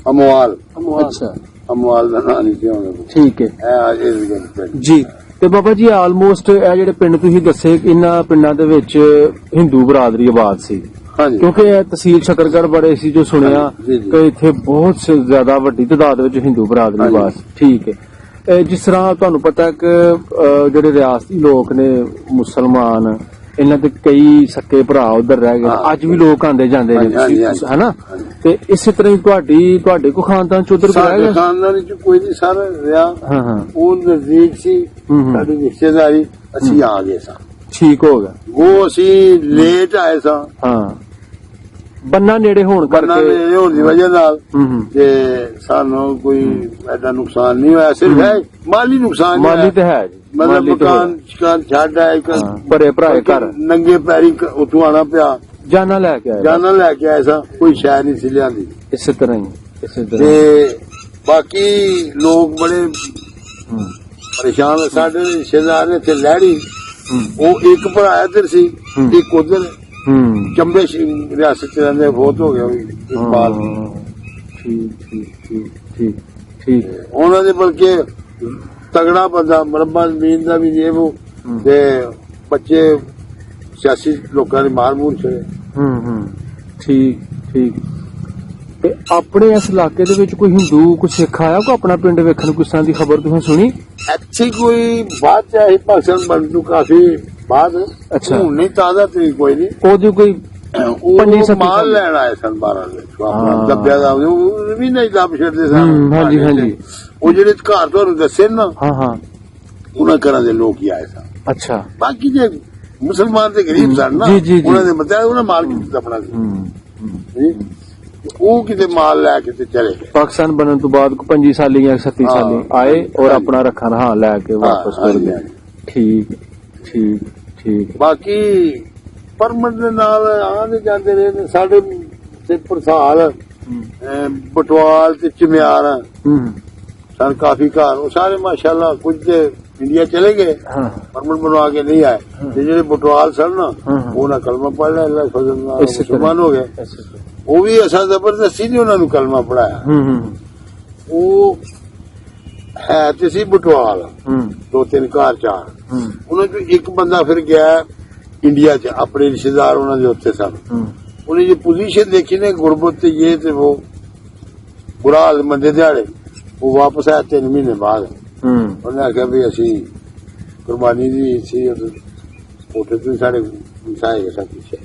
ਅਮਵਾਲ। ਅੱਛਾ ਅਮਵਾਲ ਦਾ ਨਾਂ ਨਹੀਂ ਸੀ ਆਉਂਦਾ, ਠੀਕ ਹੈ ਇਹ ਇਸ ਗੱਲ ਪਿੰਡ। ਜੀ। ਤੇ ਬਾਬਾ ਜੀ ਆਲਮੋਸਟ ਇਹ ਜਿਹੜੇ ਪਿੰਡ ਤੁਸੀਂ ਦੱਸੇ ਕਿ ਇਹਨਾਂ ਪਿੰਡਾਂ ਦੇ ਵਿੱਚ ਹਿੰਦੂ ਬਰਾਦਰੀ ਆਬਾਦ ਸੀ, ਹਾਂਜੀ ਕਿਉਂਕਿ ਇਹ ਤਹਿਸੀਲ ਸ਼ਕਰਗੜ੍ਹ ਬੜੇ ਸੀ ਜੋ ਸੁਣਿਆ ਜੀ, ਜੀ। ਕਿ ਇੱਥੇ ਬਹੁਤ ਜ਼ਿਆਦਾ ਵੱਡੀ ਤਾਦਾਦ ਵਿੱਚ ਹਿੰਦੂ ਬਰਾਦਰੀ ਹਾਂਜੀ। ਆਬਾਦ ਸੀ। ਠੀਕ ਹੈ। ਜਿਸ ਤਰ੍ਹਾਂ ਤੁਹਾਨੂੰ ਪਤਾ ਕਿ ਜਿਹੜੇ ਰਿਆਸਤੀ ਲੋਕ ਨੇ ਮੁਸਲਮਾਨ, ਇਹਨਾਂ ਦੇ ਕਈ ਸੱਕੇ ਭਰਾ ਉਧਰ ਰਹਿ ਗਏ, ਹਾਂ। ਅੱਜ ਵੀ ਲੋਕ ਆਂਦੇ ਜਾਂਦੇ ਹਾਂਜੀ, ਹਾਂਜੀ, ਨੇ ਹਾਂਜੀ। ਹਨਾ, ਹਾਂਜੀ। ਤੇ ਇਸੇ ਤਰ੍ਹਾਂ ਹੀ ਤੁਹਾਡੇ ਕੋ ਖਾਨਦਾਨ ਚ ਉਧਰ ਰਹਿ ਸਾਡੇ ਗਿਆ? ਖਾਨਦਾਨ ਚ ਕੋਈ ਨਹੀਂ, ਸਾਰਾ ਰਿਹਾ ਹਾਂ ਹਾਂ ਉਹ ਨਜ਼ਦੀਕ ਸੀ, ਹੂੰ। ਸਾਡੀ ਰਿਸ਼ਤੇਦਾਰੀ, ਅਸੀਂ ਆ ਗਏ ਸਾਂ। ਠੀਕ ਹੋ ਗਿਆ। ਉਹ ਅਸੀਂ ਲੇਟ ਆਏ ਸਾਂ ਹਾਂ ਬੰਨਾ ਨੇੜੇ ਹੋਣ ਕਰਨਾ ਕਰਕੇ। ਦੇ ਹੋਣ ਦੀ ਵਜ੍ਹਾ ਨਾਲ, ਹੂੰ ਤੇ ਸਾਨੂੰ ਕੋਈ ਐਡਾ ਨੁਕਸਾਨ ਨਹੀਂ ਹੋਇਆ, ਸਿਰਫ ਹੈ ਮਾਲੀ ਨੁਕਸਾਨ ਹੀ ਮਾਲੀ ਹੋਇਆ। ਤੇ ਹੈ ਜੀ, ਮਤਲਬ ਮਾਲੀ ਤੇ ਮਕਾਨ ਸ਼ਕਾਨ ਛੱਡ ਆਏ, ਹਾਂ, ਭਰੇ ਭਰਾਏ ਘਰ। ਨੰਗੇ ਪੈਰੀ ਉਤੋਂ ਆਣਾ ਪਿਆ, ਜਾਨਾ ਲੈ ਕੇ ਆਇਆ। ਜਾਨਾਂ ਲੈ ਕੇ ਆਏ ਸਾਂ, ਕੋਈ ਸ਼ੈ ਨਹੀਂ ਸੀ ਲਿਆਂਦੀ। ਇਸੇ ਤਰ੍ਹਾਂ ਹੀ ਇਸੇ ਤਰ੍ਹਾਂ ਤੇ ਬਾਕੀ ਲੋਕ ਬੜੇ ਹੂੰ, ਪਰੇਸ਼ਾਨ। ਸਾਡੇ ਰਿਸ਼ਤੇਦਾਰ ਨੇ ਇੱਥੇ ਲਹਿੜੀ, ਹੂੰ, ਉਹ ਇੱਕ ਭਰਾ ਇੱਧਰ ਸੀ, ਹੂੰ। ਇੱਕ ਉਧਰ ਹੂੰ ਚੰਬੇ ਰਿਆਸਤ ਚ ਰਹਿੰਦੇ, ਬਹੁਤ ਹੋ ਗਿਆ ਵੀ ਇਕਬਾਲ। ਹਾਂ, ਠੀਕ ਠੀਕ ਠੀਕ ਠੀਕ ਠੀਕ ਉਹਨਾਂ ਦੇ ਬਲਕਿ ਤਗੜਾ ਬੰਦਾ, ਮਰਬਾ ਜ਼ਮੀਨ ਦਾ ਵੀ ਜੇ ਉਹ, ਤੇ ਬੱਚੇ ਸਿਆਸੀ ਲੋਕਾਂ ਦੇ ਮਾਰ ਮੂਰ ਛੜੇ। ਹੂੰ ਠੀਕ ਠੀਕ। ਤੇ ਆਪਣੇ ਇਸ ਇਲਾਕੇ ਦੇ ਵਿੱਚ ਕੋਈ ਹਿੰਦੂ ਕੋਈ ਸਿੱਖ ਆਇਆ ਕੋਈ ਆਪਣਾ ਪਿੰਡ ਵੇਖਣ, ਕੋਈ ਇਸ ਤਰ੍ਹਾਂ ਦੀ ਖਬਰ ਤੁਸੀਂ ਸੁਣੀ? ਇੱਥੇ ਕੋਈ ਬਾਤ ਚਾਹੀ ਪਾਕਿਸਤਾਨ ਬਣ ਤੋਂ ਕਾਫੀ ਬਾਅਦ, ਅੱਛਾ। ਹੁਣ ਨਹੀਂ ਤਾਜ਼ਾ ਤੇ ਕੋਈ ਨਹੀਂ। ਉਹਦੀ ਕੋਈ ਉਹ ਪੰਜੀ ਸੱਤੀ ਮਾਲ ਸਾਲ। ਲੈਣ ਆਏ ਸਨ 12 ਦੇ ਆਪਣਾ ਹਾਂ। ਦੱਬਿਆ ਦਾ, ਉਹ ਵੀ ਨਹੀਂ ਲੱਭ ਛੱਡਦੇ ਸਨ। ਹਾਂਜੀ, ਹਾਂਜੀ। ਉਹ ਜਿਹੜੇ ਘਰ ਤੁਹਾਨੂੰ ਦੱਸੇ ਨਾ, ਹਾਂ ਹਾਂ ਉਹਨਾਂ ਘਰਾਂ ਦੇ ਲੋਕ ਹੀ ਆਏ ਸਨ। ਅੱਛਾ। ਬਾਕੀ ਜੇ ਮੁਸਲਮਾਨ ਤੇ ਗਰੀਬ ਸਨ ਨਾ, ਜੀ, ਜੀ, ਜੀ। ਉਹਨਾਂ ਦੇ ਮਤਲਬ ਉਹਨਾਂ ਮਾਲ ਕਿੱਥੇ ਆਪਣਾ ਸੀ ਜੀ। ਉਹ ਕਿਤੇ ਮਾਲ ਲੈ ਕੇ ਤੇ ਚਲੇ ਗਏ। ਪਾਕਿਸਤਾਨ ਬਣਨ ਤੋਂ ਬਾਅਦ 25 ਸਾਲੀ ਜਾਂ 37 ਹਾਂ, ਸਾਲੀ ਆਏ ਔਰ ਹਾਂਜੀ। ਆਪਣਾ ਰੱਖਾ ਰਹਾ ਲੈ ਕੇ ਵਾਪਸ ਹਾਂ, ਕਰ ਗਏ। ਹਾਂਜੀ। ਠੀਕ ਠੀਕ ਠੀਕ। ਬਾਕੀ ਪਰਮਟ ਦੇ ਨਾਲ ਆਉਂਦੇ ਜਾਂਦੇ ਰਹੇ ਨੇ ਸਾਡੇ ਤੇ ਪ੍ਰਸਾਲ, ਬਟਵਾਲ ਤੇ ਚਮਿਆਰ ਹੂੰ ਸਨ ਕਾਫੀ ਘਰ, ਉਹ ਸਾਰੇ ਮਾਸ਼ਾਅੱਲਾ ਕੁਝ ਤੇ ਇੰਡੀਆ ਚਲੇ ਗਏ, ਹਾਂ ਪਰਮਟ ਬਣਵਾ ਕੇ ਨਹੀਂ ਆਏ। ਤੇ ਜਿਹੜੇ ਬਟਵਾਲ ਸਨ ਨਾ, ਹਾਂ। ਉਹਨਾਂ ਕਲਮਾ ਪੜ੍ਹ ਲਿਆ, ਅੱਲਾਹ ਫਜ਼ਲ ਨਾਲ ਇਸੇ ਤਰ੍ਹਾਂ। ਮੁਸਲਮਾਨ ਹੋ ਗਏ। ਅੱਛਾ। ਉਹ ਵੀ ਅਸਾਂ ਜ਼ਬਰਦਸਤੀ ਨਹੀਂ ਉਹਨਾਂ ਨੂੰ ਕਲਮਾ ਪੜਾਇਆ। ਹੂੰ ਉਹ ਹੈ ਤੇ ਸੀ ਬਟਵਾਲ, ਹੂੰ 2-3 ਘਰ 4, ਹੂੰ ਉਹਨਾਂ ਚੋਂ ਇੱਕ ਬੰਦਾ ਫਿਰ ਗਿਆ ਇੰਡੀਆ 'ਚ, ਆਪਣੇ ਰਿਸ਼ਤੇਦਾਰ ਉਹਨਾਂ ਦੇ ਉੱਥੇ ਸਨ। ਹੂੰ ਉਹਨੇ ਜੇ ਪੋਜੀਸ਼ਨ ਦੇਖੀ ਨੇ ਗੁਰਬਤ ਤੇ ਇਹ ਤੇ ਉਹ ਬੁਰਾ ਹਾਲ ਮੰਦੇ ਦਿਹਾੜੇ, ਉਹ ਵਾਪਸ ਆਇਆ 3 ਮਹੀਨੇ ਬਾਅਦ। ਹੂੰ ਉਹਨੇ ਆਖਿਆ ਵੀ ਅਸੀਂ ਕੁਰਬਾਨੀ ਦੀ ਸੀ ਉੱਥੇ ਤੋਂ ਸਾਡੇ ਮਿਸਾਏ ਸਭ ਪਿੱਛੇ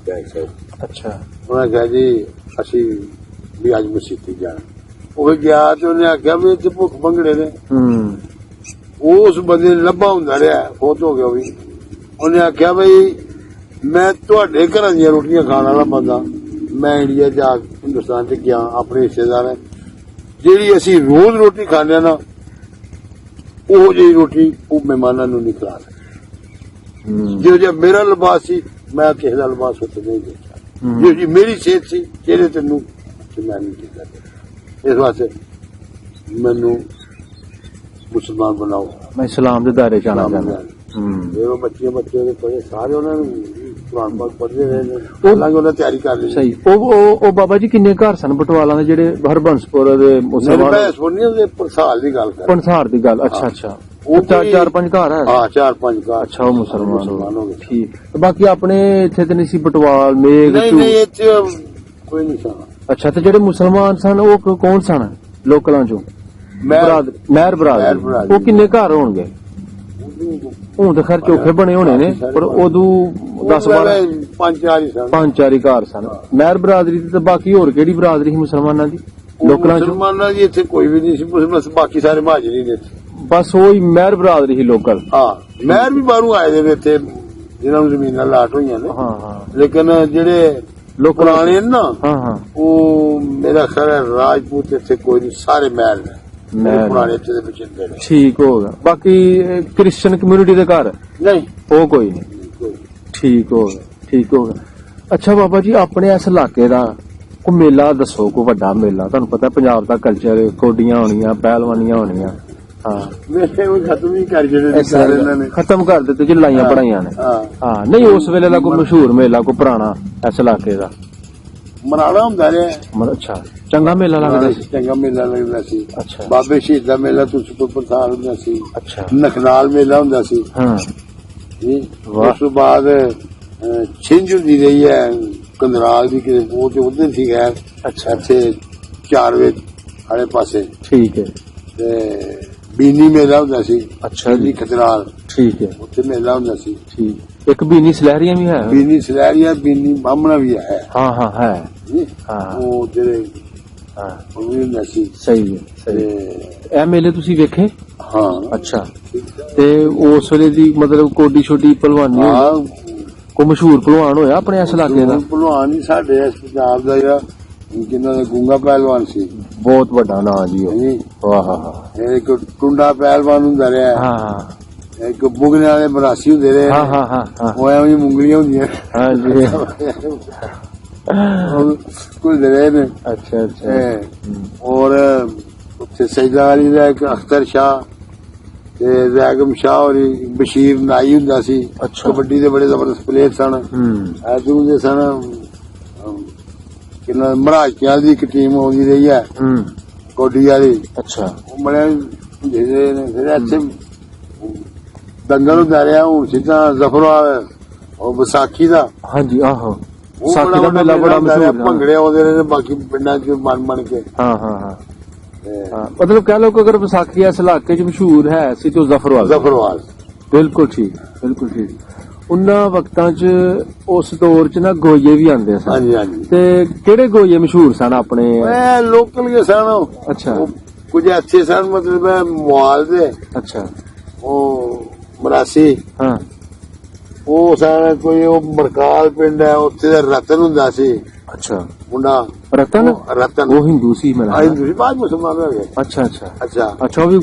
ਜੈ ਸਾਹਿਬ। ਅੱਛਾ ਉਹਨਾਂ ਕਿਹਾ ਜੀ ਅਸੀਂ ਵੀ ਅੱਜ ਮਸੀਤੀ ਜਾਣਾ। ਉਹ ਗਿਆ ਤੇ ਉਹਨੇ ਆਖਿਆ ਵੀ ਇੱਥੇ ਭੁੱਖ ਮੰਗੜੇ ਨੇ। ਹੂੰ ਉਸ ਬੰਦੇ ਨੂੰ ਲੱਭਾ ਹੁੰਦਾ ਰਿਹਾ, ਫੌਤ ਹੋ ਗਿਆ ਵੀ। ਉਹਨੇ ਆਖਿਆ ਬਈ ਮੈਂ ਤੁਹਾਡੇ ਘਰਾਂ ਦੀਆਂ ਰੋਟੀਆਂ ਖਾਣ ਵਾਲਾ ਬੰਦਾ, ਮੈਂ ਇੰਡੀਆ ਜਾ ਹਿੰਦੁਸਤਾਨ ਚ ਗਿਆ, ਆਪਣੇ ਰਿਸ਼ਤੇਦਾਰ ਹੈ, ਜਿਹੜੀ ਅਸੀਂ ਰੋਜ਼ ਰੋਟੀ ਖਾਂਦੇ ਨਾ ਉਹ ਜਿਹੀ ਰੋਟੀ ਉਹ ਮਹਿਮਾਨਾਂ ਨੂੰ ਨਹੀਂ ਖਿਲਾ ਸਕਦੇ। ਹੂੰ ਜਿਹੋ ਜਿਹਾ ਮੇਰਾ ਲਿਬਾਸ ਸੀ ਮੈਂ ਕਿਸੇ ਦਾ ਲਿਬਾਸ ਉੱਥੇ ਨਹੀਂ ਦੇਖਿਆ, ਹੂੰ। ਜਿਹੋ ਜਿਹੀ ਮੇਰੀ ਸਿਹਤ ਸੀ ਚਿਹਰੇ ਤੈਨੂੰ ਮੈਂ ਨਹੀਂ ਦੇਖਦਾ। ਇਸ ਵਾਸਤੇ ਮੈਨੂੰ ਮੁਸਲਮਾਨ ਬਣਾਓ, ਮੈਂ ਇਸਲਾਮ ਦੇ ਦਾਇਰੇ ਚ ਆਉਣਾ ਚਾਹੁੰਦਾ। ਹੂੰ ਜਿਹੜੇ ਬੱਚੇ ਦੇ ਪੜ੍ਹੇ ਸਾਰੇ ਉਹਨਾਂ ਨੂੰ ਕੁਰਾਨ ਪਾਕ ਪੜ੍ਹਦੇ ਰਹੇ ਨੇ, ਹਾਲਾਂਕਿ ਉਹਨਾਂ ਤਿਆਰੀ ਕਰ ਲਈ। ਸਹੀ। ਉਹ ਬਾਬਾ ਜੀ ਕਿੰਨੇ ਘਰ ਸਨ ਬਟਵਾਲਾਂ ਦੇ ਜਿਹੜੇ ਹਰਬੰਸਪੁਰ ਦੇ ਮੁਸਲਮਾਨ? ਮੈਂ ਸੁਣਨੀ ਉਹਦੇ ਪ੍ਰਸਾਲ ਦੀ ਗੱਲ ਕਰ, ਪੰਸਾਰ ਦੀ ਗੱਲ। ਅੱਛਾ ਅੱਛਾ, ਉਹ ਉਹ ਚਾਰ ਪੰਜ ਘਰ ਹੈ। ਹਾਂ 4-5 ਘਰ। ਅੱਛਾ, ਉਹ ਮੁਸਲਮਾਨ ਹੋ ਗਏ। ਠੀਕ। ਤੇ ਬਾਕੀ ਆਪਣੇ ਇੱਥੇ ਤੇ ਨਹੀਂ ਸੀ ਬਟਵਾਲ, ਮੇਘ, ਨਹੀਂ ਝੂ? ਨਹੀਂ ਇੱਥੇ ਕੋਈ ਨਹੀਂ ਸਨ। ਅੱਛਾ, ਤੇ ਜਿਹੜੇ ਮੁਸਲਮਾਨ ਸਨ ਉਹ ਕੌਣ ਸਨ ਲੋਕਲਾਂ ਚੋਂ? ਮਹਿਰ ਬਰਾਦਰੀ। ਉਹ ਕਿੰਨੇ ਘਰ ਹੋਣਗੇ? ਹੁਣ ਤਾਂ ਖੈਰ ਚੋਖੇ ਬਣੇ ਹੋਣੇ ਨੇ, ਪਰ ਉਦੋਂ 10-12 5-4 ਹੀ ਸਨ। 5-4 ਘਰ ਸਨ ਮਹਿਰ ਬਰਾਦਰੀ ਦੇ। ਤੇ ਬਾਕੀ ਹੋਰ ਕਿਹੜੀ ਬਰਾਦਰੀ ਸੀ ਮੁਸਲਮਾਨਾਂ ਦੀ ਲੋਕਲਾਂ ਚੋਂ? ਮੁਸਲਮਾਨਾਂ ਦੀ ਇੱਥੇ ਕੋਈ ਵੀ ਨਹੀਂ ਸੀ, ਬਸ ਬਾਕੀ ਸਾਰੇ ਮਹਾਜਰੀ ਨੇ। ਬਸ ਉਹੀ ਮਹਿਰ ਬਰਾਦਰੀ ਹੀ ਲੋਕਲ। ਹਾਂ, ਮਹਿਰ ਵੀ ਬਾਹਰੋਂ ਆਏ ਦੇ ਨੇ ਇੱਥੇ, ਜਿਹਨਾਂ ਨੂੰ ਜ਼ਮੀਨਾਂ ਲਾਟ ਹੋਈਆਂ ਨੇ। ਹਾਂ ਹਾਂ, ਲੇਕਿਨ ਜਿਹੜੇ ਲੋਕਲ ਪੁਰਾਣੇ ਨੇ ਨਾ, ਹਾਂ ਹਾਂ, ਉਹ ਮੇਰਾ ਖਿਆਲ ਹੈ ਰਾਜਪੂਤ ਇੱਥੇ ਕੋਈ ਨਹੀਂ, ਸਾਰੇ ਮਹਿਲ ਨੇ ਮਹਿਲ। ਪੁਰਾਣੇ ਇੱਥੇ ਦੇ ਬਚਿੰਦੇ ਨੇ। ਠੀਕ ਹੋ ਗਿਆ। ਬਾਕੀ ਕ੍ਰਿਸਚਨ ਕਮਿਊਨਿਟੀ ਦੇ ਘਰ ਨਹੀਂ ਉਹ ਕੋਈ ਨਹੀਂ। ਕੋਈ ਠੀਕ ਹੋ ਗਿਆ, ਠੀਕ ਹੋ ਗਿਆ। ਅੱਛਾ ਬਾਬਾ ਜੀ, ਆਪਣੇ ਇਸ ਇਲਾਕੇ ਦਾ ਕੋਈ ਮੇਲਾ ਦੱਸੋ, ਕੋਈ ਵੱਡਾ ਮੇਲਾ। ਤੁਹਾਨੂੰ ਪਤਾ ਪੰਜਾਬ ਦਾ ਕਲਚਰ, ਕੌਡੀਆਂ ਹੋਣੀਆਂ, ਪਹਿਲਵਾਨੀਆਂ ਹੋਣੀਆਂ। ਹਾਂ, ਮੇਰੇ ਉਹ ਖਤਮ ਹੀ ਕਰ ਜਿਹੜੇ ਇਸ ਤਰ੍ਹਾਂ ਇਹਨਾਂ ਨੇ। ਖਤਮ ਕਰ ਦਿੱਤੇ ਜੀ, ਲਾਈਆਂ ਪੜਾਈਆਂ ਨੇ। ਹਾਂ, ਹਾਂ, ਨਹੀਂ ਉਸ ਵੇਲੇ ਦਾ ਕੋਈ ਮਸ਼ਹੂਰ ਮੇਲਾ, ਕੋਈ ਪੁਰਾਣਾ ਇਸ ਇਲਾਕੇ ਦਾ? ਮਨਾਲਾ ਹੁੰਦਾ ਰਿਹਾ। ਅੱਛਾ, ਚੰਗਾ ਮੇਲਾ ਲੱਗਦਾ ਸੀ। ਚੰਗਾ ਮੇਲਾ ਲੱਗਦਾ ਸੀ। ਅੱਛਾ ਬਾਬੇ ਸ਼ਹੀਦ ਦਾ ਮੇਲਾ ਤੁਲਸੀਪੁਰ ਪ੍ਰਸਾਦ ਹੁੰਦਾ ਸੀ। ਅੱਛਾ, ਨਖਨਾਲ ਮੇਲਾ ਹੁੰਦਾ ਸੀ। ਹਾਂ ਜੀ, ਵਾਹ। ਉਸ ਤੋਂ ਬਾਅਦ ਛਿੰਝ ਹੁੰਦੀ ਰਹੀ ਹੈ ਕੰਦਰਾਲ ਦੀ, ਕਿਤੇ ਉਹ ਤੇ ਉਧਰ ਸੀ ਗੈਰ। ਅੱਛਾ, ਇੱਥੇ 4 ਵਜੇ ਵਾਲੇ ਪਾਸੇ ਠੀਕ ਹੈ। ਤੇ ਬੀਨੀ ਮੇਲਾ ਹੁੰਦਾ ਸੀ। ਅੱਛਾ ਜੀ, ਖਤਰਾਲ ਠੀਕ ਹੈ, ਉੱਥੇ ਮੇਲਾ ਹੁੰਦਾ ਸੀ। ਠੀਕ। ਇੱਕ ਬੀਨੀ ਸਲਹਿਰੀਆਂ ਵੀ ਹੈ? ਬੀਨੀ ਸਲੈਰੀਆ, ਬੀਨੀ ਬਾਹਮਣਾ ਵੀ ਹੈ ਹਾਂ ਹਾਂ ਹੈ। ਜੀ। ਹਾਂ ਉਹ ਜਿਹੜੇ ਹਾਂ, ਉਹ ਵੀ ਹੁੰਦਾ ਸੀ। ਸਹੀ ਹੈ, ਸਹੀ। ਤੇ ਇਹ ਮੇਲੇ ਤੁਸੀਂ ਵੇਖੇ? ਹਾਂ, ਅੱਛਾ, ਤੇ ਉਸ ਵੇਲੇ ਦੀ ਮਤਲਬ ਕੋਡੀ ਛੋਟੀ ਪਹਿਲਵਾਨੀ ਹੋਈ? ਹਾਂ, ਕੋਈ ਮਸ਼ਹੂਰ ਪਹਿਲਵਾਨ ਹੋਇਆ ਆਪਣੇ ਇਸ ਇਲਾਕੇ ਦਾ? ਭਲਵਾਨ ਹੀ ਸਾਡੇ ਇਸ ਪੰਜਾਬ ਦਾ ਜਿਹੜਾ ਜਿਨ੍ਹਾਂ ਦਾ ਗੂੰਗਾ ਪਹਿਲਵਾਨ ਸੀ, ਬਹੁਤ ਵੱਡਾ ਨਾਂ ਜੀ ਉਹ। ਜੀ। ਵਾਹ ਹਾਂ ਇੱਕ ਟੁੰਡਾ ਪਹਿਲਵਾਨ ਹੁੰਦਾ ਰਿਹਾ, ਹਾਂ ਇੱਕ ਬੁਗਨੇ ਵਾਲੇ ਬਰਾਸੀ ਹੁੰਦੇ ਰਹੇ। ਹਾਂ ਹਾਂ ਹਾਂ ਹਾਂ ਉਹ ਐਵੇਂ ਮੁੰਗਲੀਆਂ ਹੁੰਦੀਆਂ ਹਾਂ ਜੀ। ਘੁਲਦੇ ਰਹੇ ਨੇ। ਅੱਛਾ ਅੱਛਾ, ਔਰ ਉੱਥੇ ਸੈਦਾ ਵਾਲੀ ਦਾ ਇੱਕ ਅਖਤਰ ਸ਼ਾਹ ਤੇ ਜ਼ੈਗਮ ਸ਼ਾਹ ਔਰ ਬਸ਼ੀਰ ਨਾਈ ਹੁੰਦਾ ਸੀ। ਅੱਛਾ। ਕਬੱਡੀ ਦੇ ਬੜੇ ਜ਼ਬਰਦਸਤ ਪਲੇਅਰ ਸਨ। ਐਦੂ ਦੇ ਸਨ ਕਿੰਨਾ ਮਹਾਰਾਜਿਆਂ ਦੀ ਇੱਕ ਟੀਮ ਆਉਂਦੀ ਰਹੀ ਹੈ ਕਬੱਡੀ ਵਾਲੀ। ਅੱਛਾ, ਉਹ ਬੜੇ ਜਿਹਦੇ ਨੇ ਫਿਰ ਇੱਥੇ ਦੰਗਲ ਹੁੰਦਾ ਰਿਹਾ। ਹੁਣ ਸਿੱਧਾ ਜ਼ਫਰਵਾਲ ਉਹ ਵਿਸਾਖੀ ਦਾ। ਹਾਂਜੀ ਆਹੋ, ਉਹ ਸਾਖੀ ਦਾ ਮੇਲਾ ਬੜਾ ਹੁੰਦਾ ਰਿਹਾ। ਮਸ਼ਹੂਰ। ਭੰਗੜੇ ਆਉਂਦੇ ਰਹੇ ਨੇ ਬਾਕੀ ਪਿੰਡਾਂ ਚ ਬਣ ਕੇ। ਹਾਂ ਹਾਂ ਹਾਂ ਤੇ ਹਾਂ, ਮਤਲਬ ਕਹਿ ਲਓ ਕਿ ਅਗਰ ਵਿਸਾਖੀ ਇਸ ਇਲਾਕੇ 'ਚ ਮਸ਼ਹੂਰ ਹੈ ਸੀ ਤਾਂ ਜ਼ਫਰਵਾਲ। ਜ਼ਫਰਵਾਲ ਬਿਲਕੁਲ ਠੀਕ, ਬਿਲਕੁਲ ਠੀਕ। ਉਹਨਾਂ ਵਕਤਾਂ 'ਚ ਉਸ ਦੌਰ 'ਚ ਨਾ ਗੋਈਏ ਵੀ ਆਉਂਦੇ ਸਨ। ਹਾਂਜੀ ਹਾਂਜੀ। ਤੇ ਕਿਹੜੇ ਗੋਈਏ ਮਸ਼ਹੂਰ ਸਨ ਆਪਣੇ? ਇਹ ਲੋਕਲ ਕੇ ਸਨ ਉਹ। ਅੱਛਾ ਉਹ ਕੁਝ ਅੱਛੇ ਸਨ, ਮਤਲਬ ਮੁਆਲ ਦੇ। ਅੱਛਾ, ਉਹ ਮਰਾਸੀ ਹਾਂ ਉਹ ਸਨ। ਕੋਈ ਉਹ ਮਰਕਾਲ ਪਿੰਡ ਹੈ, ਉੱਥੇ ਦਾ ਰਤਨ ਹੁੰਦਾ ਸੀ ਅੱਛਾ। ਮੁੰਡਾ। ਰਤਨ? ਉਹ ਰਤਨ ਉਹ ਹਿੰਦੂ ਸੀ ਮੇਰਾ। ਆਈ ਦੂਸਰੀ ਬਾਅਦ ਮੁਸਲਮਾਨ ਹੋ ਗਏ। ਅੱਛਾ ਅੱਛਾ ਅੱਛਾ। ਅੱਛਾ, ਉਹ ਵੀ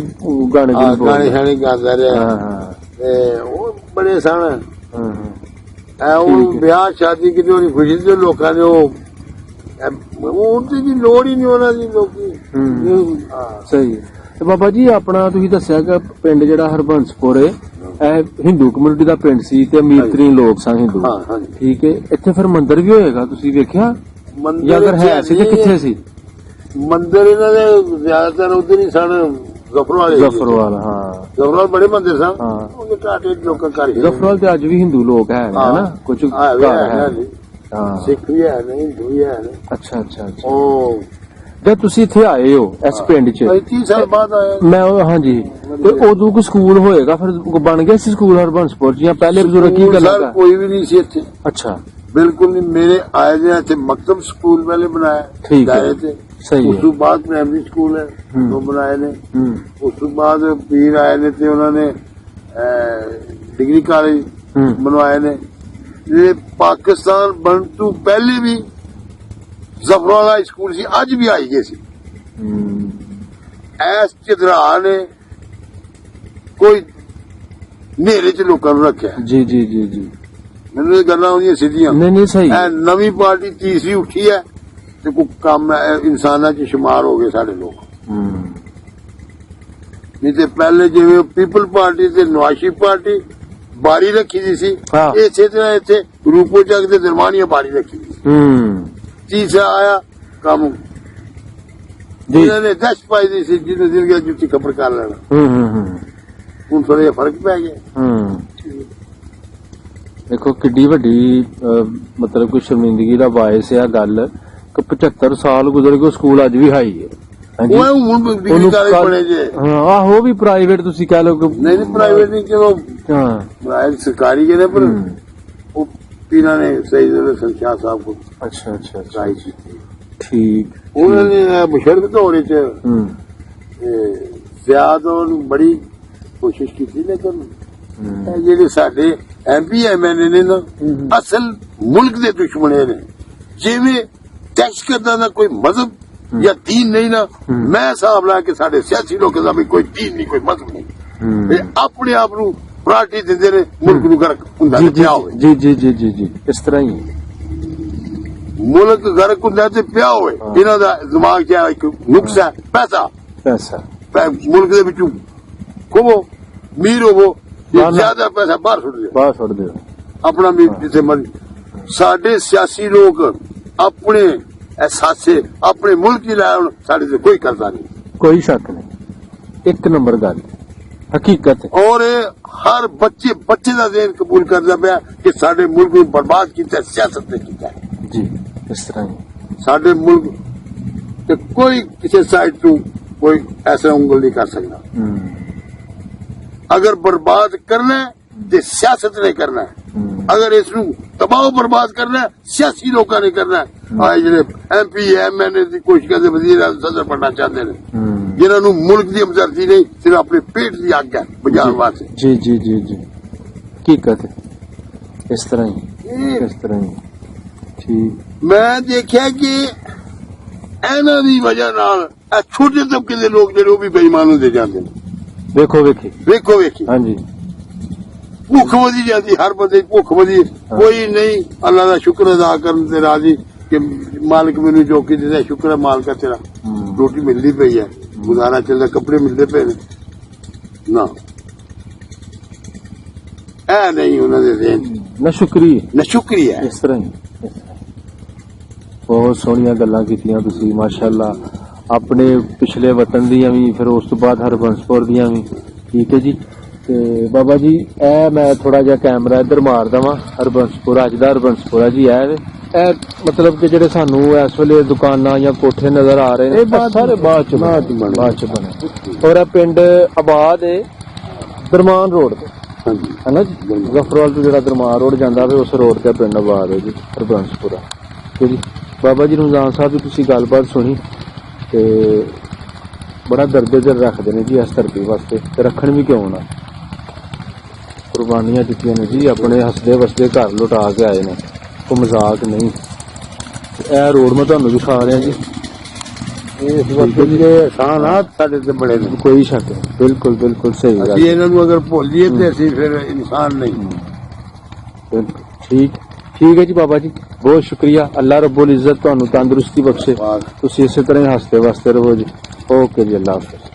ਗਾਣੇ ਹਾਂ, ਗੁਣੇ ਗਾਣੇ ਸ਼ਾਣੇ ਗਾਉਂਦਾ ਰਿਹਾ। ਹਾਂ ਹਾਂ ਤੇ ਉਹ ਬੜੇ ਸਨ। ਹਾਂ ਉਹ ਠੀਕ ਹੈ। ਵਿਆਹ ਸ਼ਾਦੀ ਕਿਤੇ ਉਹਦੀ ਖੁਸ਼ੀ ਤੇ ਲੋਕਾਂ ਨੇ ਉਹ ਉਹਦੀ ਦੀ ਲੋੜ ਹੀ ਨਹੀਂ ਉਹਨਾਂ ਦੀ ਲੋਕੀ। ਹਾਂ, ਸਹੀ ਹੈ। ਤੇ ਬਾਬਾ ਜੀ ਆਪਣਾ ਤੁਸੀਂ ਦੱਸਿਆ ਕਿ ਪਿੰਡ ਜਿਹੜਾ ਹਰਬੰਸਪੁਰ ਹੈ ਇਹ ਹਿੰਦੂ ਕਮਿਊਨਿਟੀ ਦਾ ਪਿੰਡ ਸੀ ਤੇ ਅਮੀਰ ਤਰੀਨ ਲੋਕ ਸਨ ਹਿੰਦੂ। ਹਾਂ ਹਾਂਜੀ। ਠੀਕ ਹੈ। ਇੱਥੇ ਫਿਰ ਮੰਦਿਰ ਵੀ ਹੋਏਗਾ, ਤੁਸੀਂ ਵੇਖਿਆ? ਜਾਂ ਮੰਦਿਰ ਅਗਰ ਹੈ ਸੀ ਤੇ ਕਿੱਥੇ ਸੀ? ਮੰਦਿਰ ਇਹਨਾਂ ਦੇ ਜ਼ਿਆਦਾਤਰ ਉਧਰ ਹੀ ਸਨ ਜ਼ਫਰਵਾਲ ਜ਼ਫਰਵਾਲ, ਹਾਂ ਜ਼ਫਰਵਾਲ ਬੜੇ ਮੰਦਿਰ ਸਨ ਹਾਂ। ਉਹਦੇ ਘਾਟੇ ਲੋਕਾਂ ਘਰ ਹੀ ਜ਼ਫਰਵਾਲ ਤੇ ਅੱਜ ਵੀ ਹਿੰਦੂ ਲੋਕ ਹੈ ਨਾ, ਕੁਝ ਘਰ ਹੈ। ਹਾਂ ਸਿੱਖ ਵੀ ਹੈ ਨਹੀਂ, ਹਿੰਦੂ ਵੀ ਹੈ ਨਹੀਂ। ਅੱਛਾ ਅੱਛਾ ਅੱਛਾ। ਉਹ ਜਦ ਤੁਸੀਂ ਇੱਥੇ ਆਏ ਹੋ ਇਸ ਪਿੰਡ 'ਚ, 35 ਸਾਲ ਬਾਅਦ ਆਇਆ। ਮੈਂ ਹਾਂਜੀ, ਤੇ ਉਦੋਂ ਕੋ ਸਕੂਲ ਹੋਏਗਾ, ਫਿਰ ਬਣ ਗਿਆ ਸੀ ਸਕੂਲ ਹਰਬੰਸਪੁਰ ਜਾਂ ਪਹਿਲੇ ਬਜ਼ੁਰਗ ਕੀ ਗੱਲ ਸਰ ਕੋਈ ਵੀ ਨਹੀਂ ਸੀ ਇੱਥੇ, ਅੱਛਾ ਬਿਲਕੁਲ ਨਹੀਂ। ਮੇਰੇ ਆਏ ਦੇ ਇੱਥੇ ਮਕਤਬ ਸਕੂਲ ਪਹਿਲੇ ਬਣਾਇਆ, ਠੀਕ ਹੈ, ਦਾਇਰੇ ਤੇ। ਸਹੀ ਉਸ ਹੈ। ਤੋਂ ਬਾਅਦ ਪ੍ਰਾਇਮਰੀ ਸਕੂਲ ਹੈ, ਉਹ ਬਣਾਏ ਨੇ। ਹੂੰ ਉਸ ਤੋਂ ਬਾਅਦ ਪੀਰ ਆਏ ਨੇ ਤੇ ਉਹਨਾਂ ਨੇ ਡਿਗਰੀ ਕਾਲਜ ਹੂੰ ਬਣਵਾਏ ਨੇ। ਇਹ ਪਾਕਿਸਤਾਨ ਬਣ ਤੋਂ ਪਹਿਲੇ ਵੀ ਜ਼ਫਰਵਾਲਾ ਸਕੂਲ ਸੀ, ਅੱਜ ਵੀ ਆਈ ਗਏ ਸੀ। ਹੂੰ ਐਸ ਚਿਦਰਾ ਨੇ ਕੋਈ ਨੇਰੇ ਚ ਲੋਕਾਂ ਨੂੰ ਰੱਖਿਆ। ਜੀ ਜੀ ਜੀ ਜੀ, ਮੈਨੂੰ ਇਹ ਗੱਲਾਂ ਉਹਦੀਆਂ ਸਿੱਧੀਆਂ। ਨਹੀਂ ਨਹੀਂ ਸਹੀ, ਇਹ ਨਵੀਂ ਪਾਰਟੀ ਤੀਸਰੀ ਉੱਠੀ ਹੈ ਤੇ ਕੋਈ ਕੰਮ ਹੈ, ਇਨਸਾਨਾਂ ਚ ਸ਼ੁਮਾਰ ਹੋ ਗਏ ਸਾਡੇ ਲੋਕ। ਹੂੰ ਨਹੀਂ ਤੇ ਪਹਿਲੇ ਜਿਵੇਂ ਪੀਪਲ ਪਾਰਟੀ ਤੇ ਨਵਾਸ਼ੀ ਪਾਰਟੀ ਬਾਰੀ ਰੱਖੀ ਦੀ ਸੀ, ਹਾਂ। ਇਸੇ ਤਰ੍ਹਾਂ ਇੱਥੇ ਰੂਪੋ ਚੱਕ ਦੇ ਦਰਮਾਨੀਆਂ ਬਾਰੀ ਰੱਖੀ ਦੀ ਸੀ। ਹੂੰ ਤੀਸਰਾ ਆਇਆ ਕੰਮ ਜੀ, ਜਿਹਨਾਂ ਨੇ ਦਸ਼ਤ ਪਾਈ ਦੀ ਸੀ, ਜਿਹਨੇ ਦਿਲ ਗਿਆ ਜੁੱਤੀ ਖਬਰ ਕਰ ਲੈਣਾ। ਹੂੰ ਹੁਣ ਥੋੜਾ ਜਿਹਾ ਫਰਕ ਪੈ ਗਿਆ। ਹੂੰ। ਦੇਖੋ ਕਿੱਡੀ ਵੱਡੀ ਮਤਲਬ ਕੋਈ ਸ਼ਰਮਿੰਦਗੀ ਦਾ ਬਾਇਸ ਆ ਗੱਲ ਕਿ 75 ਸਾਲ ਗੁਜ਼ਰ ਗਏ, ਸਕੂਲ ਅੱਜ ਵੀ ਹਾਈ ਹੈ। ਹਾਂਜੀ, ਉਹ ਹੁਣ ਡਿਗਰੀ ਕਾਲਜ ਬਣੇ ਜੇ। ਹਾਂ ਆਹੋ ਵੀ ਪ੍ਰਾਈਵੇਟ ਤੁਸੀਂ ਕਹਿ ਲਓ ਕਿ ਨਹੀਂ ਪ੍ਰਾਈਵੇਟ ਨਹੀਂ, ਚਲੋ ਹਾਂ ਪ੍ਰਾਈਵੇਟ ਸਰਕਾਰੀ ਕਹਿੰਦੇ, ਪਰ ਉਹ ਪੀਰਾਂ ਨੇ ਸਹੀ ਸੰਸ਼ਾ ਸਾਹਿਬ को ਅੱਛਾ ਅੱਛਾ ਅੱਛਾ, ਰਾਈ ਕੀਤੀ। ਠੀਕ। ਉਹਨਾਂ ਨੇ ਮੁਸ਼ਰਫ ਦੌਰੇ ਚ ਹੂੰ ਜ਼ਿਆਦਾ ਨੂੰ ਬੜੀ ਕੋਸ਼ਿਸ਼ ਕੀਤੀ, ਲੇਕਿਨ ਹੂੰ ਇਹ ਜਿਹੜੇ ਸਾਡੇ MP MLA ਨੇ ਨਾ, ਅਸਲ ਮੁਲਕ ਦੇ ਦੁਸ਼ਮਣੇ ਨੇ। ਜਿਵੇਂ ਦਹਿਸ਼ਤਗਰਦਾਂ ਦਾ ਕੋਈ ਮਜ਼ਹਬ ਜਾਂ ਦੀਨ ਨਹੀਂ ਨਾ, ਮੈਂ ਹਿਸਾਬ ਲਾ ਕੇ ਸਾਡੇ ਸਿਆਸੀ ਲੋਕਾਂ ਦਾ ਵੀ ਕੋਈ ਦੀਨ ਨਹੀਂ, ਕੋਈ ਮਜ਼ਹਬ ਨਹੀਂ। ਹੂੰ ਇਹ ਆਪਣੇ ਆਪ ਨੂੰ ਪ੍ਰਾਇਰਟੀ ਦਿੰਦੇ ਨੇ, ਮੁਲਕ ਨੂੰ ਗਰਕ ਹੁੰਦਾ ਜੀ ਤੇ ਪਿਆ ਹੋਵੇ। ਜੀ ਜੀ ਜੀ ਜੀ ਜੀ, ਇਸ ਤਰ੍ਹਾਂ ਹੀ ਮੁਲਕ ਗਰਕ ਹੁੰਦਾ ਤੇ ਪਿਆ ਹੋਵੇ। ਇਹਨਾਂ ਦਾ ਦਿਮਾਗ 'ਚ ਇੱਕ ਨੁਕਸ ਹੈ, ਪੈਸਾ। ਪੈਸਾ ਮੁਲਕ ਦੇ ਵਿੱਚੋਂ ਖੋਵੋ, ਅਮੀਰ ਹੋਵੋ, ਬਾਹਰ ਨਾ- ਜ਼ਿਆਦਾ ਪੈਸਾ ਬਾਹਰ ਸੁੱਟ ਦਿਓ, ਬਾਹਰ ਸੁੱਟ ਦਿਓ। ਆਪਣਾ ਵੀ ਜਿੱਥੇ ਮਰਜ਼ੀ। ਸਾਡੇ ਸਿਆਸੀ ਲੋਕ ਆਪਣੇ ਅਹਿਸਾਸੇ ਆਪਣੇ ਮੁਲਕ ਹੀ ਲੈ ਆਉਣ, ਸਾਡੇ ਤੇ ਕੋਈ ਕਰਦਾ ਨਹੀਂ। ਕੋਈ ਸ਼ੱਕ ਨਹੀਂ, ਇੱਕ ਨੰਬਰ ਗੱਲ ਹਕੀਕਤ ਹੈ। ਔਰ ਇਹ ਹਰ ਬੱਚੇ ਦਾ ਜ਼ਹਿਨ ਕਬੂਲ ਕਰਦਾ ਪਿਆ ਕਿ ਸਾਡੇ ਮੁਲਕ ਨੂੰ ਬਰਬਾਦ ਕੀਤਾ ਸਿਆਸਤ ਨੇ ਕੀਤਾ। ਜੀ ਇਸ ਤਰ੍ਹਾਂ ਹੀ ਸਾਡੇ ਮੁਲਕ ਤੇ ਕੋਈ ਕਿਸੇ ਸਾਈਡ ਤੋਂ ਕੋਈ ਐਸਾ ਉਂਗਲ ਨਹੀਂ ਕਰ ਸਕਦਾ। ਹੂੰ ਅਗਰ ਬਰਬਾਦ ਕਰਨਾ ਹੈ ਤੇ ਸਿਆਸਤ ਨੇ ਕਰਨਾ ਹੈ। ਹੂੰ ਅਗਰ ਇਸ ਨੂੰ ਤਬਾਹ ਬਰਬਾਦ ਕਰਨਾ ਹੈ, ਸਿਆਸੀ ਲੋਕਾਂ ਨੇ ਕਰਨਾ ਹੈ। ਆਹ ਜਿਹੜੇ MP MLA ਦੀ ਕੋਸ਼ਿਸ਼ ਕਰਦੇ, ਵਜ਼ੀਰ ਆਜ਼ਮ ਸਦਰ ਬਣਨਾ ਚਾਹੁੰਦੇ ਨੇ, ਹੂੰ ਜਿਨ੍ਹਾਂ ਨੂੰ ਮੁਲਕ ਦੀ ਹਮਦਰਦੀ ਨਹੀਂ, ਸਿਰਫ ਆਪਣੇ ਪੇਟ ਦੀ ਅੱਗ ਹੈ ਬੁਝਾਉਣ ਵਾਸਤੇ। ਜੀ ਜੀ ਜੀ ਜੀ, ਹਕੀਕਤ ਹੈ, ਇਸ ਤਰ੍ਹਾਂ ਹੀ ਇਹ ਇਸ ਤਰ੍ਹਾਂ ਹੀ। ਠੀਕ। ਮੈਂ ਦੇਖਿਆ ਕਿ ਇਹਨਾਂ ਦੀ ਵਜ੍ਹਾ ਨਾਲ ਇਹ ਛੋਟੇ ਤਬਕੇ ਦੇ ਲੋਕ ਜਿਹੜੇ ਉਹ ਵੀ ਬੇਈਮਾਨ ਹੁੰਦੇ ਜਾਂਦੇ ਨੇ। ਵੇਖੋ ਵੇਖੀ, ਵੇਖੋ ਵੇਖੀ ਹਾਂਜੀ ਭੁੱਖ ਵਧੀ ਜਾਂਦੀ, ਹਰ ਬੰਦੇ ਦੀ ਭੁੱਖ ਵਧੀ। ਕੋਈ ਨਹੀਂ ਅੱਲਾ ਦਾ ਸ਼ੁਕਰ ਅਦਾ ਕਰਨ ਤੇ ਰਾਜੀ ਕਿ ਮਾਲਕ ਮੈਨੂੰ ਜੋ ਕਿ ਦਿੰਦਾ, ਸ਼ੁਕਰ ਹੈ ਮਾਲਕਾ ਤੇਰਾ, ਰੋਟੀ ਮਿਲਦੀ ਪਈ ਹੈ, ਗੁਜ਼ਾਰਾ ਚੱਲਦਾ, ਕੱਪੜੇ ਮਿਲਦੇ ਪਏ ਨੇ ਨਾ। ਇਹ ਨਹੀਂ ਉਹਨਾਂ ਦੇ ਦੇਣ, ਨਾ ਸ਼ੁਕਰੀਆ, ਨਾ ਸ਼ੁਕਰੀ ਹੈ। ਇਸ ਤਰ੍ਹਾਂ ਹੀ। ਬਹੁਤ ਸੋਹਣੀਆਂ ਗੱਲਾਂ ਕੀਤੀਆਂ ਤੁਸੀਂ, ਮਾਸ਼ਾਅੱਲਾ। ਆਪਣੇ ਪਿਛਲੇ ਵਤਨ ਦੀਆਂ ਵੀ, ਫਿਰ ਉਸ ਤੋਂ ਬਾਅਦ ਹਰਬੰਸਪੁਰ ਦੀਆਂ ਵੀ। ਠੀਕ ਹੈ ਜੀ। ਤੇ ਬਾਬਾ ਜੀ ਇਹ ਮੈਂ ਥੋੜਾ ਜਿਹਾ ਕੈਮਰਾ ਇੱਧਰ ਮਾਰ ਦਵਾਂ। ਹਰਬੰਸਪੁਰ ਅੱਜ ਦਾ ਹਰਬੰਸਪੁਰਾ ਜੀ ਇਹ ਮਤਲਬ ਕਿ ਜਿਹੜੇ ਸਾਨੂੰ ਇਸ ਵੇਲੇ ਦੁਕਾਨਾਂ ਜਾਂ ਕੋਠੇ ਨਜ਼ਰ ਆ ਰਹੇ ਨੇ, ਇਹ ਸਾਰੇ ਬਾਅਦ ਚ ਬਣੇ। ਔਰ ਇਹ ਪਿੰਡ ਆਬਾਦ ਹੈ ਦਰਮਾਨ ਰੋਡ ਤੇ, ਹਾਂਜੀ ਹੈ ਨਾ ਜੀ। ਜ਼ਫਰਵਾਲ ਤੋਂ ਜਿਹੜਾ ਦਰਮਾਨ ਰੋਡ ਜਾਂਦਾ ਵੇ, ਉਸ ਰੋਡ ਤੇ ਪਿੰਡ ਆਬਾਦ ਹੈ ਜੀ, ਹਰਬੰਸਪੁਰਾ। ਠੀਕ ਜੀ। ਬਾਬਾ ਜੀ ਰਮਜ਼ਾਨ ਸਾਹਿਬ ਦੀ ਤੁਸੀਂ ਗੱਲਬਾਤ ਸੁਣੀ ਤੇ ਬੜਾ ਦਰਦੇ ਦਿਲ ਰੱਖਦੇ ਨੇ ਜੀ ਇਸ ਧਰਤੀ ਵਾਸਤੇ, ਤੇ ਰੱਖਣ ਵੀ ਕਿਉਂ ਨਾ। ਕੁਰਬਾਨੀਆਂ ਦਿੱਤੀਆਂ ਨੇ ਜੀ, ਆਪਣੇ ਹੱਸਦੇ ਵਸਦੇ ਘਰ ਲੁਟਾ ਕੇ ਆਏ ਨੇ, ਕੋਈ ਮਜ਼ਾਕ ਨਹੀਂ। ਇਹ ਰੋਡ ਮੈਂ ਤੁਹਾਨੂੰ ਦਿਖਾ ਰਿਹਾ ਜੀ, ਇਸ ਵਕਤ ਦੇ ਆਸਾਨ ਆ ਸਾਡੇ ਤੇ ਬੜੇ ਨੇ। ਕੋਈ ਸ਼ੱਕ ਨਹੀਂ, ਬਿਲਕੁਲ ਬਿਲਕੁਲ ਸਹੀ ਗੱਲ। ਅਸੀਂ ਇਹਨਾਂ ਨੂੰ ਅਗਰ ਭੁੱਲ ਜਾਈਏ ਤੇ ਅਸੀਂ ਫਿਰ ਇਨਸਾਨ ਨਹੀਂ। ਬਿਲਕੁਲ ਠੀਕ ਠੀਕ ਹੈ ਜੀ ਬਾਬਾ ਜੀ, ਬਹੁਤ ਸ਼ੁਕਰੀਆ। ਅੱਲਾ ਰੱਬੁਲ ਇੱਜ਼ਤ ਤੁਹਾਨੂੰ ਤੰਦਰੁਸਤੀ ਬਖਸ਼ੇ, ਤੁਸੀਂ ਇਸੇ ਤਰ੍ਹਾਂ ਹੀ ਹੱਸਦੇ ਵਸਦੇ ਰਹੋ ਜੀ। ਓਕੇ ਜੀ, ਅੱਲਾ ਹਾਫਿਜ਼।